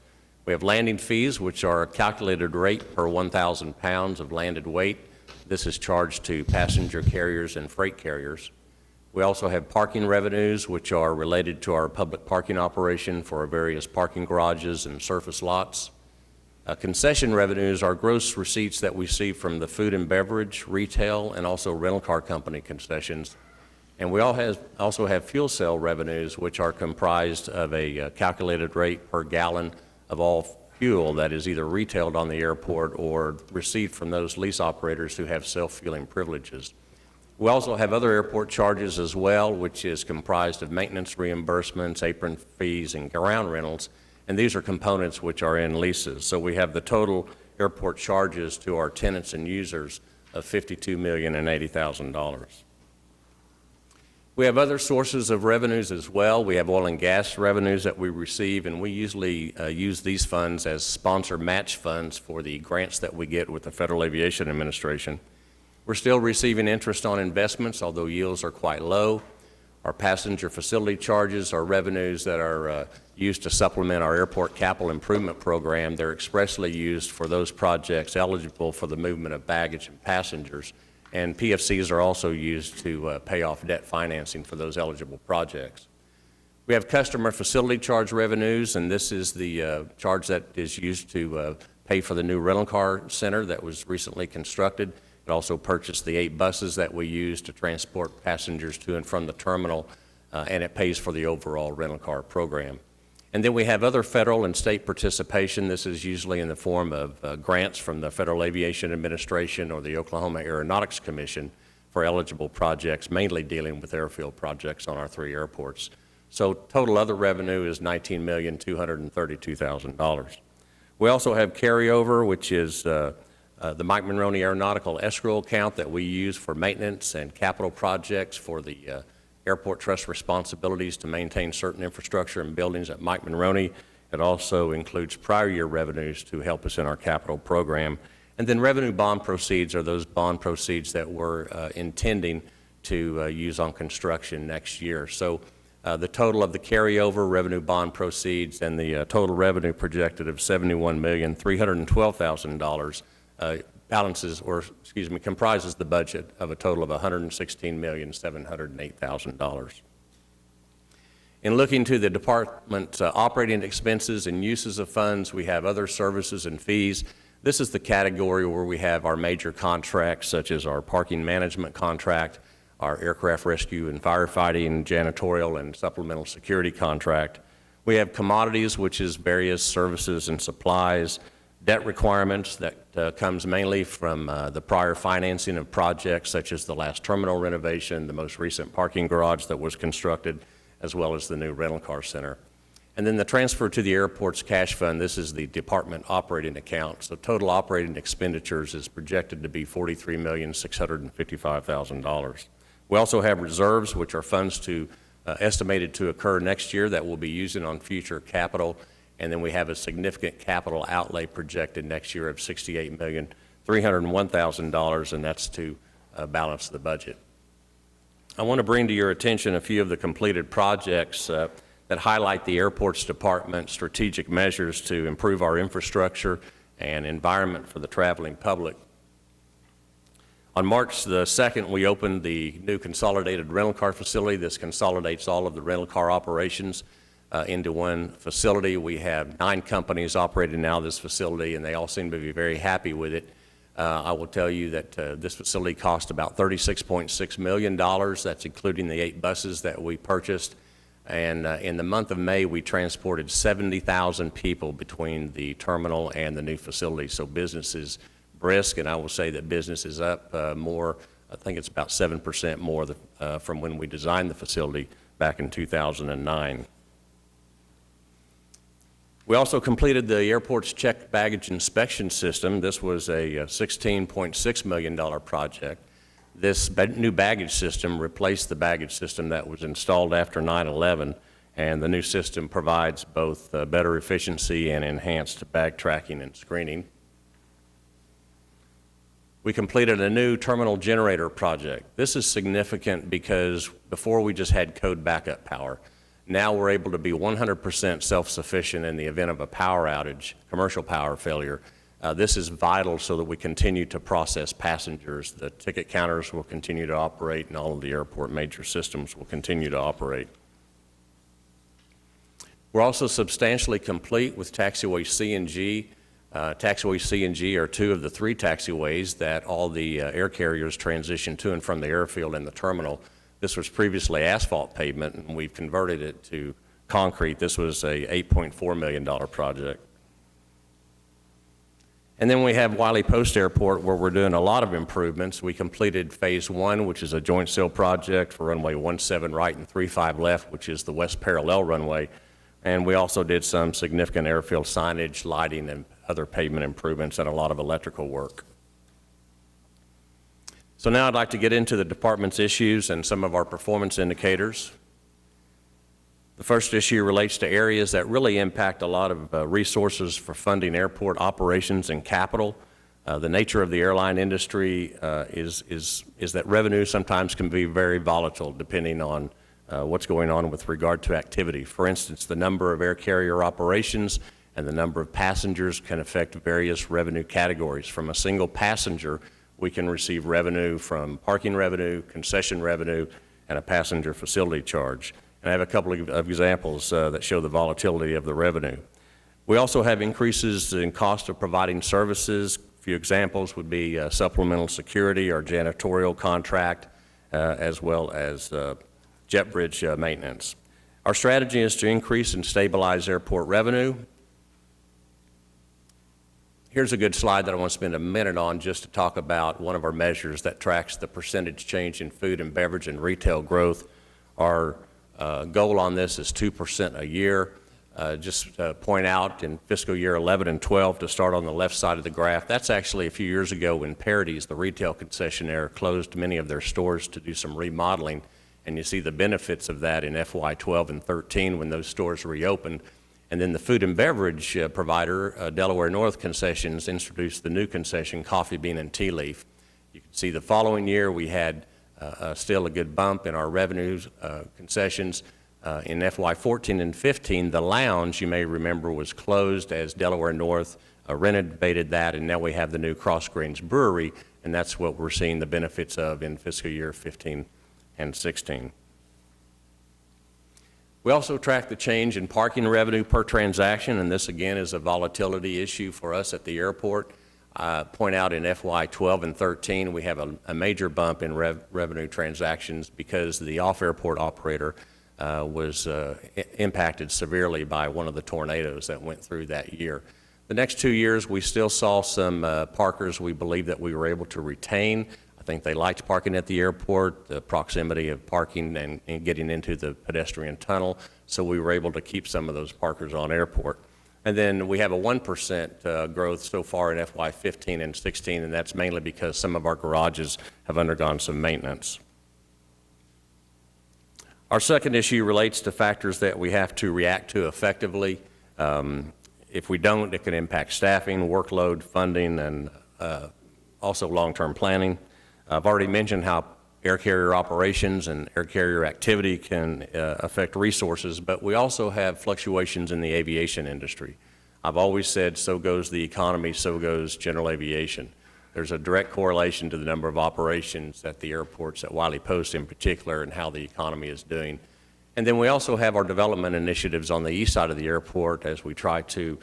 We have landing fees, which are a calculated rate per 1,000 pounds of landed weight. This is charged to passenger carriers and freight carriers. We also have parking revenues, which are related to our public parking operation for our various parking garages and surface lots. Concession revenues are gross receipts that we see from the food and beverage, retail, and also rental car company concessions. And we also have fuel cell revenues, which are comprised of a calculated rate per gallon of all fuel that is either retailed on the airport or received from those lease operators who have self-fueling privileges. We also have other airport charges as well, which is comprised of maintenance reimbursements, apron fees, and ground rentals, and these are components which are in leases. So we have the total airport charges to our tenants and users of $52,080,000. We have other sources of revenues as well. We have oil and gas revenues that we receive, and we usually use these funds as sponsor match funds for the grants that we get with the Federal Aviation Administration. We're still receiving interest on investments, although yields are quite low. Our passenger facility charges are revenues that are used to supplement our airport capital improvement program. They're expressly used for those projects eligible for the movement of baggage and passengers. And PFCs are also used to pay off debt financing for those eligible projects. We have customer facility charge revenues, and this is the charge that is used to pay for the new rental car center that was recently constructed. It also purchased the 8 buses that we use to transport passengers to and from the terminal, and it pays for the overall rental car program. And then we have other federal and state participation. This is usually in the form of grants from the Federal Aviation Administration or the Oklahoma Aeronautics Commission for eligible projects, mainly dealing with airfield projects on our 3 airports. So total other revenue is $19,232,000. We also have carryover, which is the Mike Monroney Aeronautical escrow account that we use for maintenance and capital projects for the Airport Trust responsibilities to maintain certain infrastructure and buildings at Mike Monroney. It also includes prior year revenues to help us in our capital program. And then revenue bond proceeds are those bond proceeds that we're intending to use on construction next year. So the total of the carryover revenue bond proceeds and the total revenue projected of $71,312,000 comprises the budget of a total of $116,708,000. In looking to the department operating expenses and uses of funds, we have other services and fees. This is the category where we have our major contracts, such as our parking management contract, our aircraft rescue and firefighting, janitorial and supplemental security contract. We have commodities, which is various services and supplies, debt requirements that comes mainly from the prior financing of projects such as the last terminal renovation, the most recent parking garage that was constructed, as well as the new rental car center. And then the transfer to the airport's cash fund, this is the department operating account. So total operating expenditures is projected to be $43,655,000. We also have reserves, which are funds estimated to occur next year that we'll be using on future capital. And then we have a significant capital outlay projected next year of $68,301,000, and that's to balance the budget. I want to bring to your attention a few of the completed projects that highlight the airports department's strategic measures to improve our infrastructure and environment for the traveling public. On March the 2nd, we opened the new consolidated rental car facility. This consolidates all of the rental car operations into one facility. We have 9 companies operating now this facility, and they all seem to be very happy with it. I will tell you that this facility cost about $36.6 million. That's including the 8 buses that we purchased. And in the month of May, we transported 70,000 people between the terminal and the new facility. So business is brisk, and I will say that business is up more. I think it's about 7% more from when we designed the facility back in 2009. We also completed the airport's checked baggage inspection system. This was a $16.6 million project. This new baggage system replaced the baggage system that was installed after 9/11, and the new system provides both better efficiency and enhanced bag tracking and screening. We completed a new terminal generator project. This is significant because before we just had code backup power. Now we're able to be 100% self-sufficient in the event of a power outage, commercial power failure. This is vital so that we continue to process passengers. The ticket counters will continue to operate, and all of the airport major systems will continue to operate. We're also substantially complete with taxiway C and G. Taxiway C and G are 2 of the 3 taxiways that all the air carriers transition to and from the airfield and the terminal. This was previously asphalt pavement, and we've converted it to concrete. This was a $8.4 million project. And then we have Wiley Post Airport, where we're doing a lot of improvements. We completed Phase 1, which is a joint seal project for runway 17 right and 35 left, which is the west parallel runway. And we also did some significant airfield signage, lighting, and other pavement improvements, and a lot of electrical work. So now I'd like to get into the department's issues and some of our performance indicators. The first issue relates to areas that really impact a lot of resources for funding airport operations and capital. The nature of the airline industry is that revenue sometimes can be very volatile depending on what's going on with regard to activity. For instance, the number of air carrier operations and the number of passengers can affect various revenue categories. From a single passenger, we can receive revenue from parking revenue, concession revenue, and a passenger facility charge. And I have a couple of examples that show the volatility of the revenue. We also have increases in cost of providing services. A few examples would be supplemental security or janitorial contract, as well as jet bridge maintenance. Our strategy is to increase and stabilize airport revenue. Here's a good slide that I want to spend a minute on just to talk about one of our measures that tracks the percentage change in food and beverage and retail growth. Our goal on this is 2% a year. Just point out in fiscal year 11 and 12, to start on the left side of the graph, that's actually a few years ago when Parity's, the retail concessionaire, closed many of their stores to do some remodeling. and you see the benefits of that in FY 12 and 13 when those stores reopened. And then the food and beverage provider, Delaware North Concessions, introduced the new concession, coffee bean and tea leaf. You can see the following year we had still a good bump in our revenues concessions. In FY 14 and 15, the lounge, you may remember, was closed as Delaware North renovated that, and now we have the new Cross Greens Brewery, and that's what we're seeing the benefits of in fiscal year 15 and 16. We also track the change in parking revenue per transaction, and this again is a volatility issue for us at the airport. Point out in FY 12 and 13, we have a major bump in revenue transactions because the off-airport operator was impacted severely by one of the tornadoes that went through that year. The next 2 years, we still saw some parkers we believe that we were able to retain. I think they liked parking at the airport, the proximity of parking and getting into the pedestrian tunnel, so we were able to keep some of those parkers on airport. And then we have a 1% growth so far in FY 15 and 16, and that's mainly because some of our garages have undergone some maintenance. Our second issue relates to factors that we have to react to effectively. If we don't, it can impact staffing, workload, funding, and also long-term planning. I've already mentioned how air carrier operations and air carrier activity can affect resources, but we also have fluctuations in the aviation industry. I've always said, so goes the economy, so goes general aviation. There's a direct correlation to the number of operations at the airports, at Wiley Post in particular, and how the economy is doing. And then we also have our development initiatives on the east side of the airport as we try to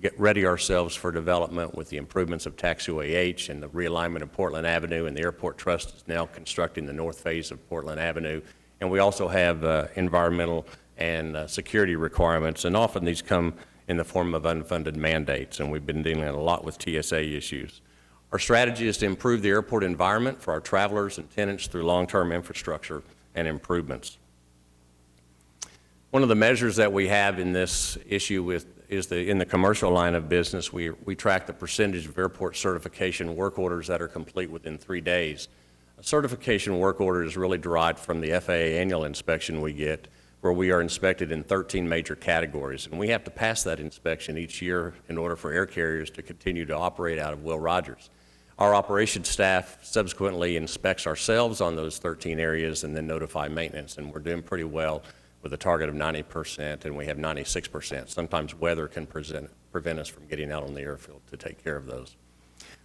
get ready ourselves for development with the improvements of Taxiway H and the realignment of Portland Avenue, and the Airport Trust is now constructing the north phase of Portland Avenue. And we also have environmental and security requirements, and often these come in the form of unfunded mandates, and we've been dealing a lot with TSA issues. Our strategy is to improve the airport environment for our travelers and tenants through long-term infrastructure and improvements. One of the measures that we have in this issue is in the commercial line of business, we track the percentage of airport certification work orders that are complete within 3 days. A certification work order is really derived from the FAA annual inspection we get, where we are inspected in 13 major categories, and we have to pass that inspection each year in order for air carriers to continue to operate out of Will Rogers. Our operations staff subsequently inspects ourselves on those 13 areas and then notify maintenance, and we're doing pretty well with a target of 90%, and we have 96%. Sometimes weather can prevent us from getting out on the airfield to take care of those.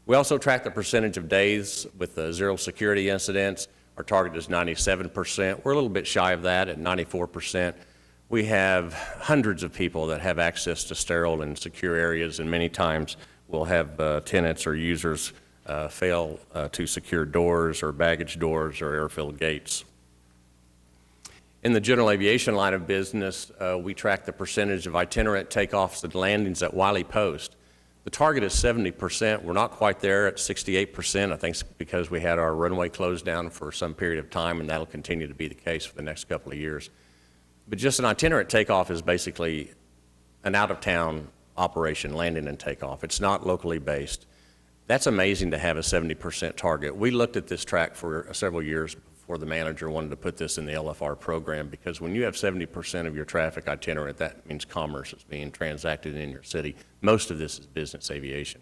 We also track the percentage of days with zero security incidents. Our target is 97%. We're a little bit shy of that at 94%. We have hundreds of people that have access to sterile and secure areas, and many times we'll have tenants or users fail to secure doors or baggage doors or airfield gates. In the general aviation line of business, we track the percentage of itinerant takeoffs and landings at Wiley Post. The target is 70%. We're not quite there at 68%. I think it's because we had our runway closed down for some period of time, and that'll continue to be the case for the next couple of years. But just an itinerant takeoff is basically an out-of-town operation, landing and takeoff. It's not locally based. That's amazing to have a 70% target. We looked at this track for several years before the manager wanted to put this in the LFR program, because when you have 70% of your traffic itinerant, that means commerce is being transacted in your city. Most of this is business aviation.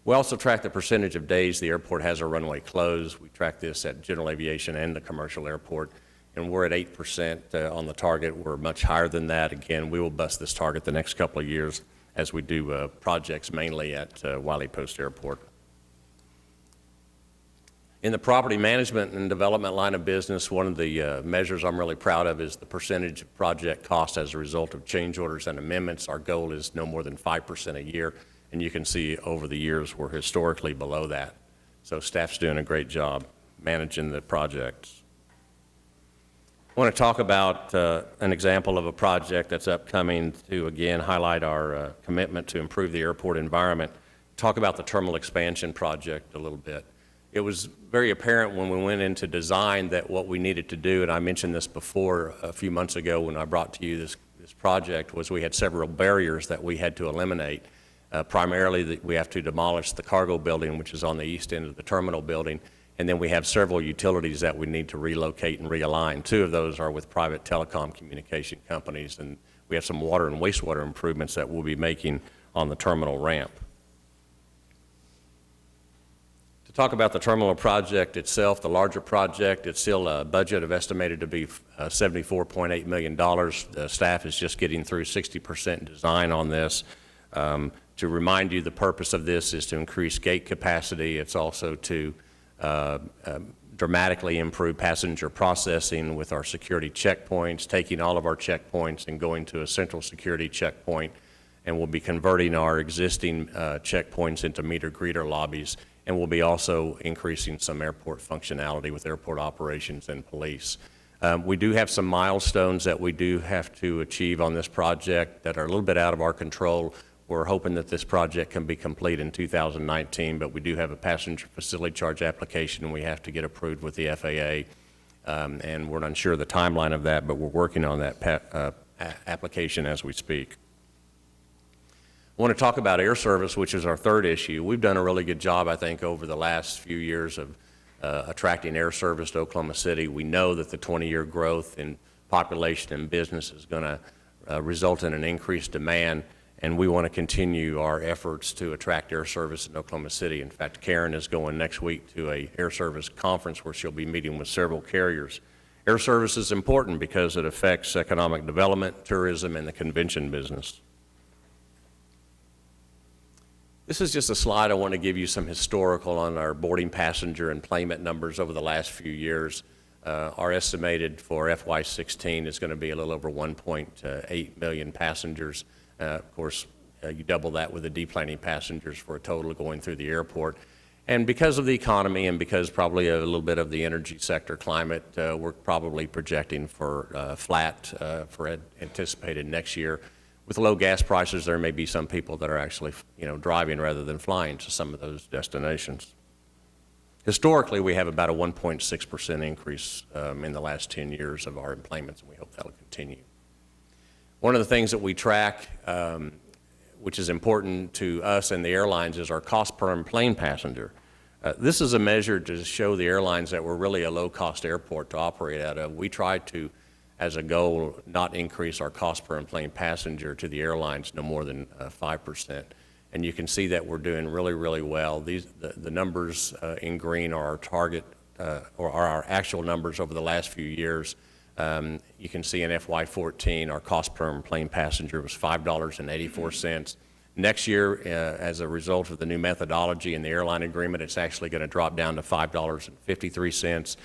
We also track the percentage of days the airport has a runway closed. We track this at general aviation and the commercial airport, and we're at 8% on the target. We're much higher than that. Again, we will bust this target the next couple of years as we do projects mainly at Wiley Post Airport. In the property management and development line of business, one of the measures I'm really proud of is the percentage of project cost as a result of change orders and amendments. Our goal is no more than 5% a year, and you can see over the years we're historically below that. So staff's doing a great job managing the projects. I want to talk about an example of a project that's upcoming to, again, highlight our commitment to improve the airport environment. Talk about the terminal expansion project a little bit. It was very apparent when we went into design that what we needed to do, and I mentioned this before a few months ago when I brought to you this project, was we had several barriers that we had to eliminate. Primarily, we have to demolish the cargo building, which is on the east end of the terminal building, And then we have several utilities that we need to relocate and realign. 2 of those are with private telecom communication companies, and we have some water and wastewater improvements that we'll be making on the terminal ramp. To talk about the terminal project itself, the larger project, it's still a budget of estimated to be $74.8 million. The staff is just getting through 60% design on this. To remind you, the purpose of this is to increase gate capacity. It's also to dramatically improve passenger processing with our security checkpoints, taking all of our checkpoints and going to a central security checkpoint, and we'll be converting our existing checkpoints into meter greeter lobbies, and we'll be also increasing some airport functionality with airport operations and police. We do have some milestones that we do have to achieve on this project that are a little bit out of our control. We're hoping that this project can be complete in 2019, but we do have a passenger facility charge application we have to get approved with the FAA, and we're not sure the timeline of that, but we're working on that application as we speak. I want to talk about air service, which is our third issue. We've done a really good job, I think, over the last few years of attracting air service to Oklahoma City. We know that the 20-year growth in population and business is going to result in an increased demand, and we want to continue our efforts to attract air service in Oklahoma City. In fact, Karen is going next week to an air service conference where she'll be meeting with several carriers. Air service is important because it affects economic development, tourism, and the convention business. This is just a slide I want to give you some historical on our boarding passenger and enplanement numbers over the last few years. Our estimated for FY16 is going to be a little over 1.8 million passengers. Of course, you double that with the deplaning passengers for a total going through the airport. And because of the economy and because probably a little bit of the energy sector climate, we're probably projecting for flat for anticipated next year. With low gas prices, there may be some people that are actually, driving rather than flying to some of those destinations. Historically, we have about a 1.6% increase in the last 10 years of our enplanements, and we hope that'll continue. One of the things that we track, which is important to us and the airlines, is our cost per enplaned passenger. This is a measure to show the airlines that we're really a low-cost airport to operate out of. We try to, as a goal, not increase our cost per enplaned passenger to the airlines no more than 5%. And you can see that we're doing really, really well. The numbers in green are our target, or are our actual numbers over the last few years. You can see in FY14, our cost per enplaned passenger was $5.84. Next year, as a result of the new methodology in the airline agreement, it's actually going to drop down to $5.53.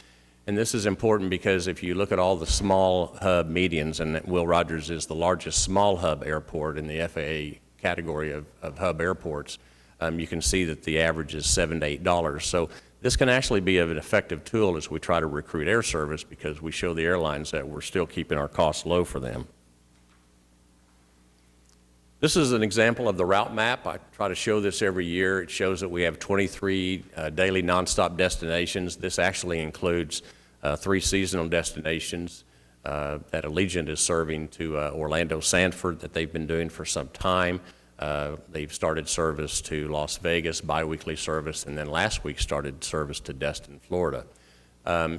And this is important because if you look at all the small hub medians, and Will Rogers is the largest small hub airport in the FAA category of hub airports, you can see that the average is $7 to $8. So this can actually be an effective tool as we try to recruit air service because we show the airlines that we're still keeping our costs low for them. This is an example of the route map. I try to show this every year. It shows that we have 23 daily nonstop destinations. This actually includes 3 seasonal destinations that Allegiant is serving to Orlando Sanford that they've been doing for some time. They've started service to Las Vegas, biweekly service, and then last week started service to Destin, Florida.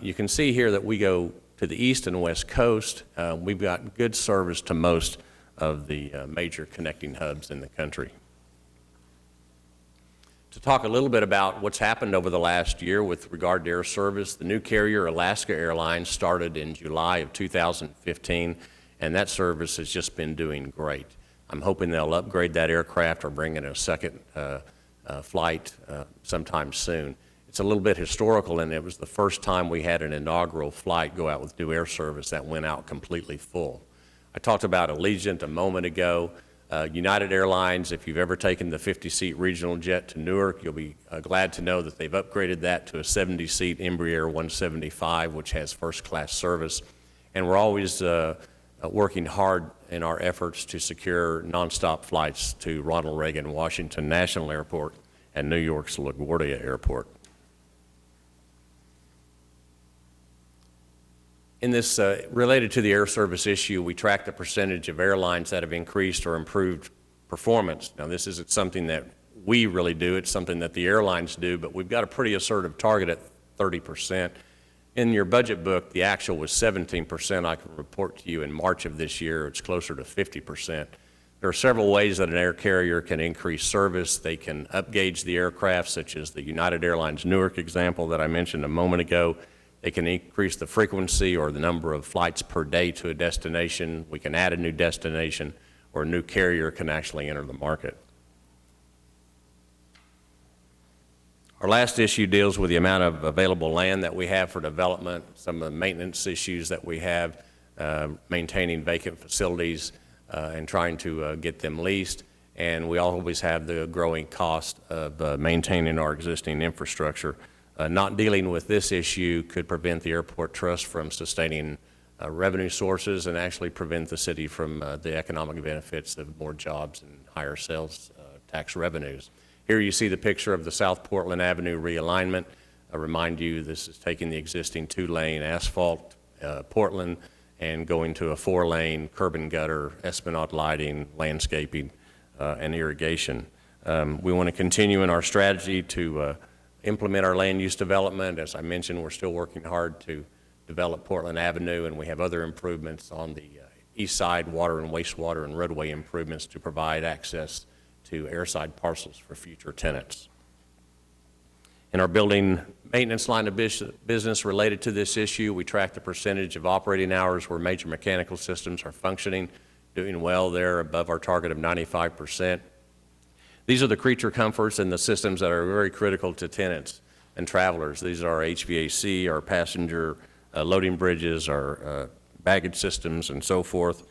You can see here that we go to the east and west coast. We've got good service to most of the major connecting hubs in the country. To talk a little bit about what's happened over the last year with regard to air service, the new carrier, Alaska Airlines, started in July of 2015, and that service has just been doing great. I'm hoping they'll upgrade that aircraft or bring in a second flight sometime soon. It's a little bit historical, and it was the first time we had an inaugural flight go out with new air service that went out completely full. I talked about Allegiant a moment ago. United Airlines, if you've ever taken the 50-seat regional jet to Newark, you'll be glad to know that they've upgraded that to a 70-seat Embraer 175, which has first-class service. And we're always working hard in our efforts to secure nonstop flights to Ronald Reagan Washington National Airport and New York's LaGuardia Airport. In this, related to the air service issue, we track the percentage of airlines that have increased or improved performance. Now, this isn't something that we really do. It's something that the airlines do, but we've got a pretty assertive target at 30%. In your budget book, the actual was 17%. I can report to you in March of this year, it's closer to 50%. There are several ways that an air carrier can increase service. They can upgauge the aircraft, such as the United Airlines Newark example that I mentioned a moment ago. They can increase the frequency or the number of flights per day to a destination. We can add a new destination, or a new carrier can actually enter the market. Our last issue deals with the amount of available land that we have for development, some of the maintenance issues that we have, maintaining vacant facilities and trying to get them leased. And we always have the growing cost of maintaining our existing infrastructure. Not dealing with this issue could prevent the Airport Trust from sustaining revenue sources and actually prevent the city from the economic benefits of more jobs and higher sales tax revenues. Here you see the picture of the South Portland Avenue realignment. I remind you this is taking the existing 2-lane asphalt Portland and going to a 4-lane curb and gutter, Esplanade lighting, landscaping, and irrigation. We want to continue in our strategy to implement our land use development. As I mentioned, we're still working hard to develop Portland Avenue, and we have other improvements on the east side, water and wastewater and roadway improvements to provide access to airside parcels for future tenants. In our building maintenance line of business related to this issue, we track the percentage of operating hours where major mechanical systems are functioning, doing well there, above our target of 95%. These are the creature comforts and the systems that are very critical to tenants and travelers. These are our HVAC, our passenger loading bridges, our baggage systems, and so forth.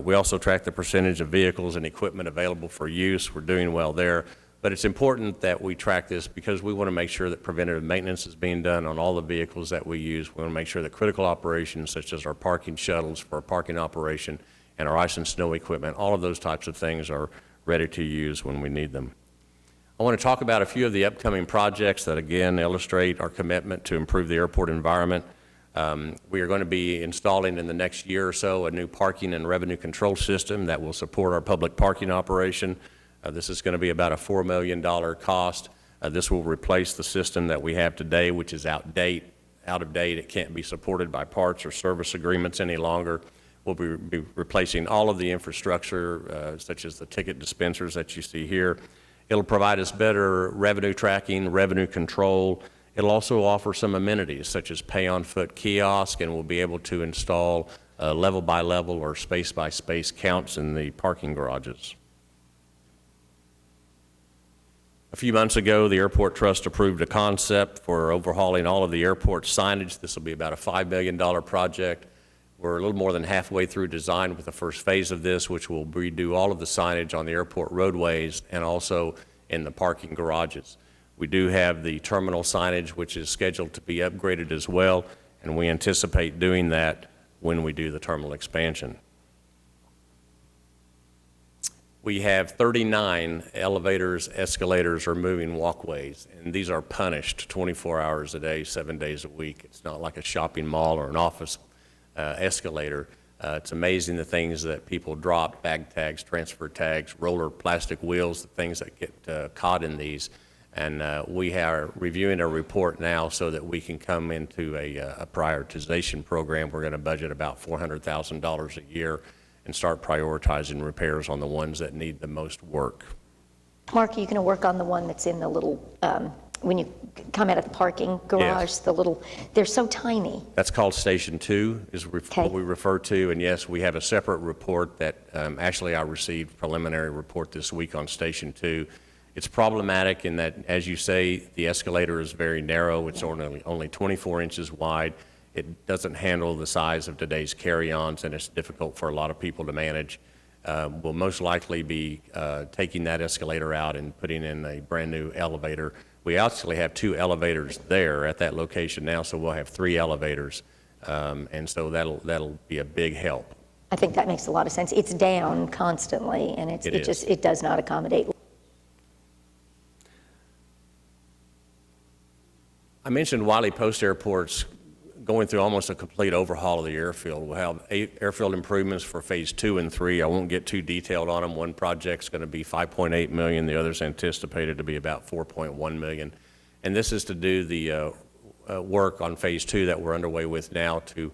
We also track the percentage of vehicles and equipment available for use. We're doing well there. But it's important that we track this because we want to make sure that preventative maintenance is being done on all the vehicles that we use. We want to make sure that critical operations, such as our parking shuttles for our parking operation and our ice and snow equipment, all of those types of things are ready to use when we need them. I want to talk about a few of the upcoming projects that, again, illustrate our commitment to improve the airport environment. We are going to be installing in the next year or so a new parking and revenue control system that will support our public parking operation. This is going to be about a $4 million cost. This will replace the system that we have today, which is out of date. It can't be supported by parts or service agreements any longer. We'll be replacing all of the infrastructure, such as the ticket dispensers that you see here. It'll provide us better revenue tracking, revenue control. It'll also offer some amenities, such as pay-on-foot kiosk, and we'll be able to install level-by-level or space-by-space counts in the parking garages. A few months ago, the Airport Trust approved a concept for overhauling all of the airport signage. This will be about a $5 million project. We're a little more than halfway through design with the first phase of this, which will redo all of the signage on the airport roadways and also in the parking garages. We do have the terminal signage, which is scheduled to be upgraded as well, and we anticipate doing that when we do the terminal expansion. We have 39 elevators, escalators, or moving walkways, and these are punished 24 hours a day, 7 days a week. It's not like a shopping mall or an office escalator. It's amazing the things that people drop, bag tags, transfer tags, roller plastic wheels, the things that get caught in these. And we are reviewing a report now so that we can come into a prioritization program. We're going to budget about $400,000 a year and start prioritizing repairs on the ones that need the most work. Mark, are you going to work on the one that's in the little, when you come out of the parking garage, Yes. the little, they're so tiny. That's called Station 2 is what we refer to. And yes, we have a separate report that actually I received preliminary report this week on Station 2. It's problematic in that, as you say, the escalator is very narrow. It's only 24 inches wide. It doesn't handle the size of today's carry-ons, and it's difficult for a lot of people to manage. We'll most likely be taking that escalator out and putting in a brand-new elevator. We actually have 2 elevators there at that location now, so we'll have 3 elevators, and so that'll be a big help. I think that makes a lot of sense. It's down constantly, and it does not accommodate. I mentioned Wiley Post Airport's going through almost a complete overhaul of the airfield. We'll have 8 airfield improvements for phase 2 and 3. I won't get too detailed on them. One project's going to be $5.8 million. The other's anticipated to be about $4.1 million. And this is to do the work on Phase 2 that we're underway with now to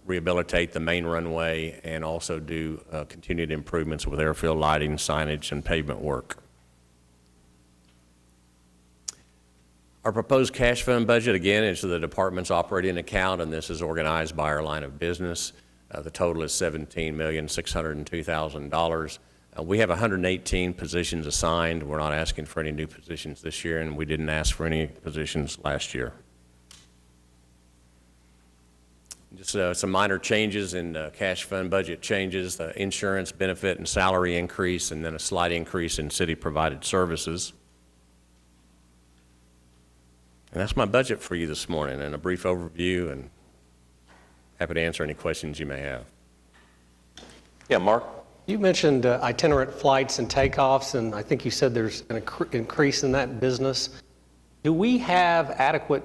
rehabilitate the main runway and also do continued improvements with airfield lighting, signage, and pavement work. Our proposed cash fund budget, again, is the department's operating account, and this is organized by our line of business. The total is $17,602,000. We have 118 positions assigned. We're not asking for any new positions this year, and we didn't ask for any positions last year. Just some minor changes in cash fund budget changes, insurance, benefit, and salary increase, and then a slight increase in city-provided services. And that's my budget for you this morning, and a brief overview, and happy to answer any questions you may have. Yeah, Mark? You mentioned itinerant flights and takeoffs, and I think you said there's an increase in that business. Do we have adequate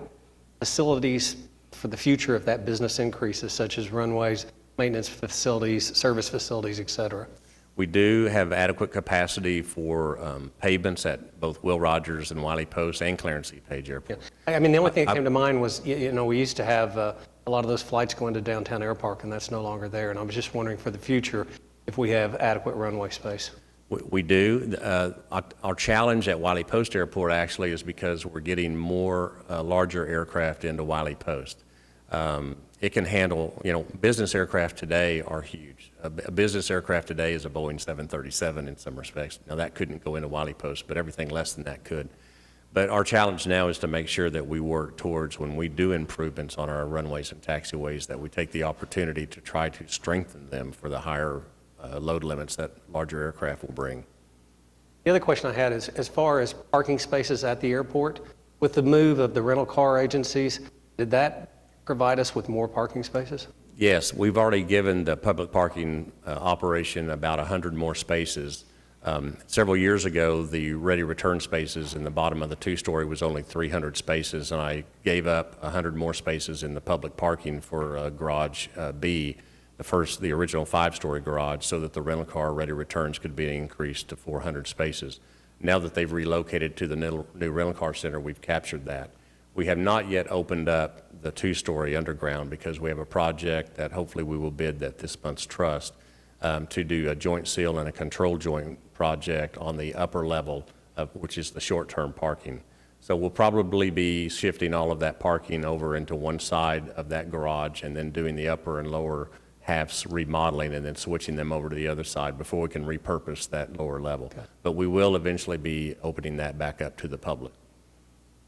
facilities for the future if that business increases, such as runways, maintenance facilities, service facilities, et cetera? We do have adequate capacity for pavements at both Will Rogers and Wiley Post and Clarence E. Page Airport. Yeah. I mean, the only thing that came to mind was, you know, we used to have a lot of those flights going to downtown Air Park, and that's no longer there. And I was just wondering for the future if we have adequate runway space. We do. Our challenge at Wiley Post Airport actually is because we're getting more larger aircraft into Wiley Post. It can handle, you know, business aircraft today are huge. A business aircraft today is a Boeing 737 in some respects. Now that couldn't go into Wiley Post, but everything less than that could. But our challenge now is to make sure that we work towards, when we do improvements on our runways and taxiways, that we take the opportunity to try to strengthen them for the higher load limits that larger aircraft will bring. The other question I had is, as far as parking spaces at the airport, with the move of the rental car agencies, did that provide us with more parking spaces? Yes, we've already given the public parking operation about 100 more spaces. Several years ago, the ready return spaces in the bottom of the two-story was only 300 spaces, and I gave up 100 more spaces in the public parking for Garage B, the original five-story garage, so that the rental car ready returns could be increased to 400 spaces. Now that they've relocated to the new rental car center, we've captured that. We have not yet opened up the two-story underground because we have a project that hopefully we will bid at this month's trust to do a joint seal and a control joint project on the upper level, which is the short-term parking. So we'll probably be shifting all of that parking over into one side of that garage and then doing the upper and lower halves remodeling and then switching them over to the other side before we can repurpose that lower level. Okay. But we will eventually be opening that back up to the public.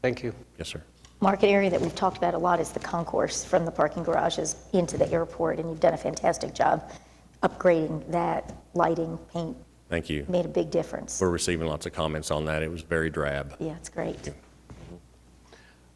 Thank you. Yes, sir. Market area that we've talked about a lot is the concourse from the parking garages into the airport, and you've done a fantastic job upgrading that. Lighting, paint. Thank you. Made a big difference. We're receiving lots of comments on that. It was very drab. Yeah, it's great.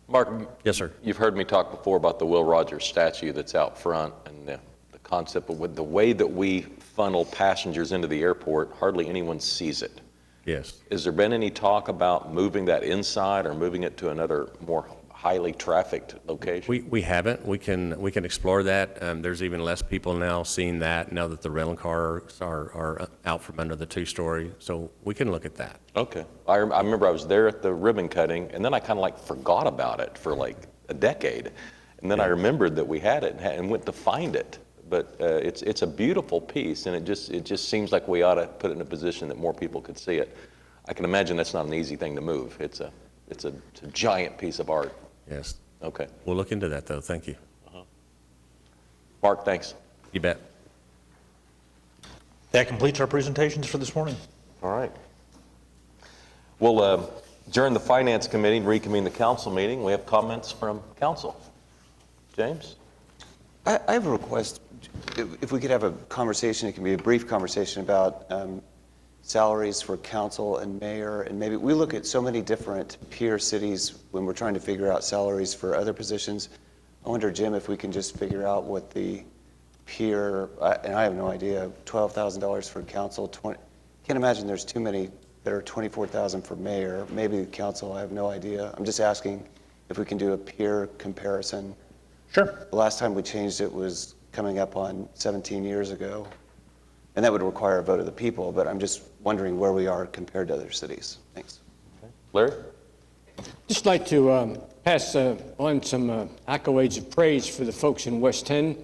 Mark? Yes, sir. You've heard me talk before about the Will Rogers statue that's out front, and the concept of with the way that we funnel passengers into the airport, hardly anyone sees it. Yes. Has there been any talk about moving that inside or moving it to another more highly trafficked location? We haven't. We can explore that. There's even less people now seeing that now that the rental cars are out from under the two-story. So we can look at that. Okay. I remember I was there at the ribbon cutting, and then I kind of like forgot about it for like a decade. And then I remembered that we had it and went to find it. But it's a beautiful piece, and it just seems like we ought to put it in a position that more people could see it. I can imagine that's not an easy thing to move. It's a giant piece of art. Yes. Okay. We'll look into that, though. Thank you. Mark, thanks. You bet. That completes our presentations for this morning. All right. We'll adjourn the Finance Committee and reconvene the council meeting. We have comments from council. James? I have a request. If we could have a conversation, it can be a brief conversation about salaries for council and mayor, and maybe we look at so many different peer cities when we're trying to figure out salaries for other positions. I wonder, Jim, if we can just figure out what the peer, and I have no idea, $12,000 for council, can't imagine there's too many that are $24,000 for mayor. Maybe the council, I have no idea. I'm just asking if we can do a peer comparison. Sure. The last time we changed it was coming up on 17 years ago. And that would require a vote of the people, but I'm just wondering where we are compared to other cities. Thanks. Larry? Just like to pass on some accolades of praise for the folks in West 10.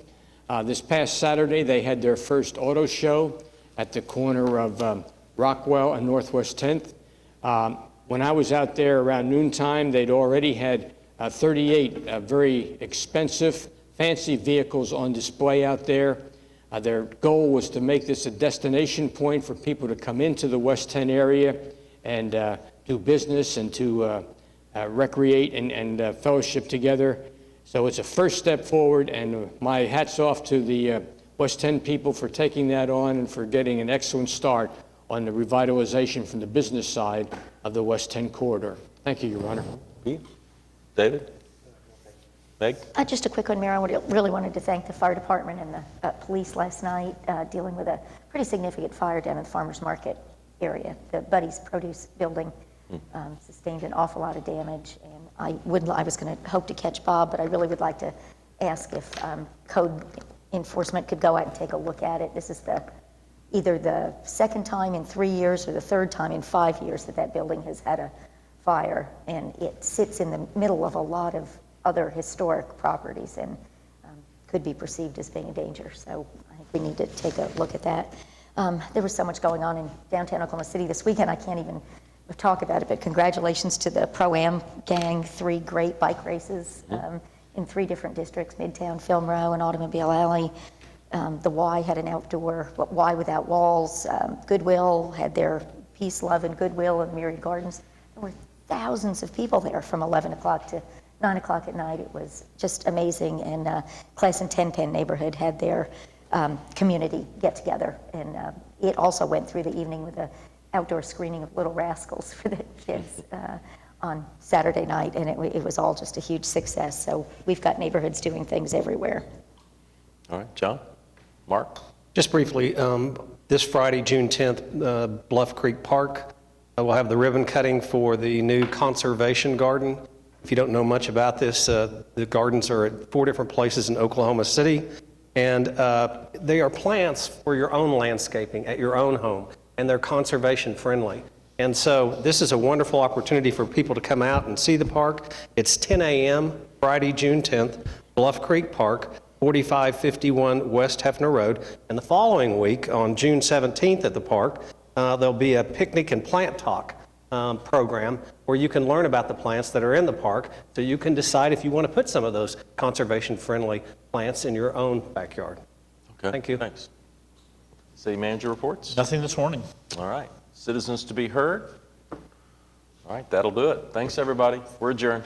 This past Saturday, they had their first auto show at the corner of Rockwell and Northwest 10th. When I was out there around noontime, they'd already had 38 very expensive, fancy vehicles on display out there. Their goal was to make this a destination point for people to come into the West 10 area and do business and to recreate and fellowship together. So it's a first step forward, and my hat's off to the West 10 people for taking that on and for getting an excellent start on the revitalization from the business side of the West 10 corridor. Thank you, Your Honor. David? Meg? Just a quick one, Mayor. I really wanted to thank the fire department and the police last night dealing with a pretty significant fire down in the farmers market area. The Buddy's Produce building sustained an awful lot of damage, and I was going to hope to catch Bob, but I really would like to ask if code enforcement could go out and take a look at it. This is either the second time in 3 years or the third time in 5 years that building has had a fire, and it sits in the middle of a lot of other historic properties and could be perceived as being a danger. So I think we need to take a look at that. There was so much going on in downtown Oklahoma City this weekend, I can't even talk about it, but congratulations to the Pro-Am gang, 3 great bike races in 3 different districts, Midtown, Film Row, and Automobile Alley. The Y had an outdoor Y Without Walls. Goodwill had their Peace, Love, and Goodwill in Myriad Gardens. There were thousands of people there from 11 o'clock to 9 o'clock at night. It was just amazing. And Class and 10 Penn neighborhood had their community get together. And it also went through the evening with an outdoor screening of Little Rascals for the kids on Saturday night. And it was all just a huge success. So we've got neighborhoods doing things everywhere. All right, John? Mark? Just briefly, this Friday, June 10th, Bluff Creek Park will have the ribbon cutting for the new conservation garden. If you don't know much about this, the gardens are at 4 different places in Oklahoma City, and they are plants for your own landscaping at your own home, and they're conservation friendly. And so this is a wonderful opportunity for people to come out and see the park. It's 10 a.m. Friday, June 10th, Bluff Creek Park, 4551 West Hefner Road. And the following week, on June 17th at the park, there'll be a picnic and plant talk program where you can learn about the plants that are in the park, so you can decide if you want to put some of those conservation-friendly plants in your own backyard. Okay. Thank you. Thanks. City manager reports? Nothing this morning. All right. Citizens to be heard? All right, that'll do it. Thanks, everybody. We're adjourned.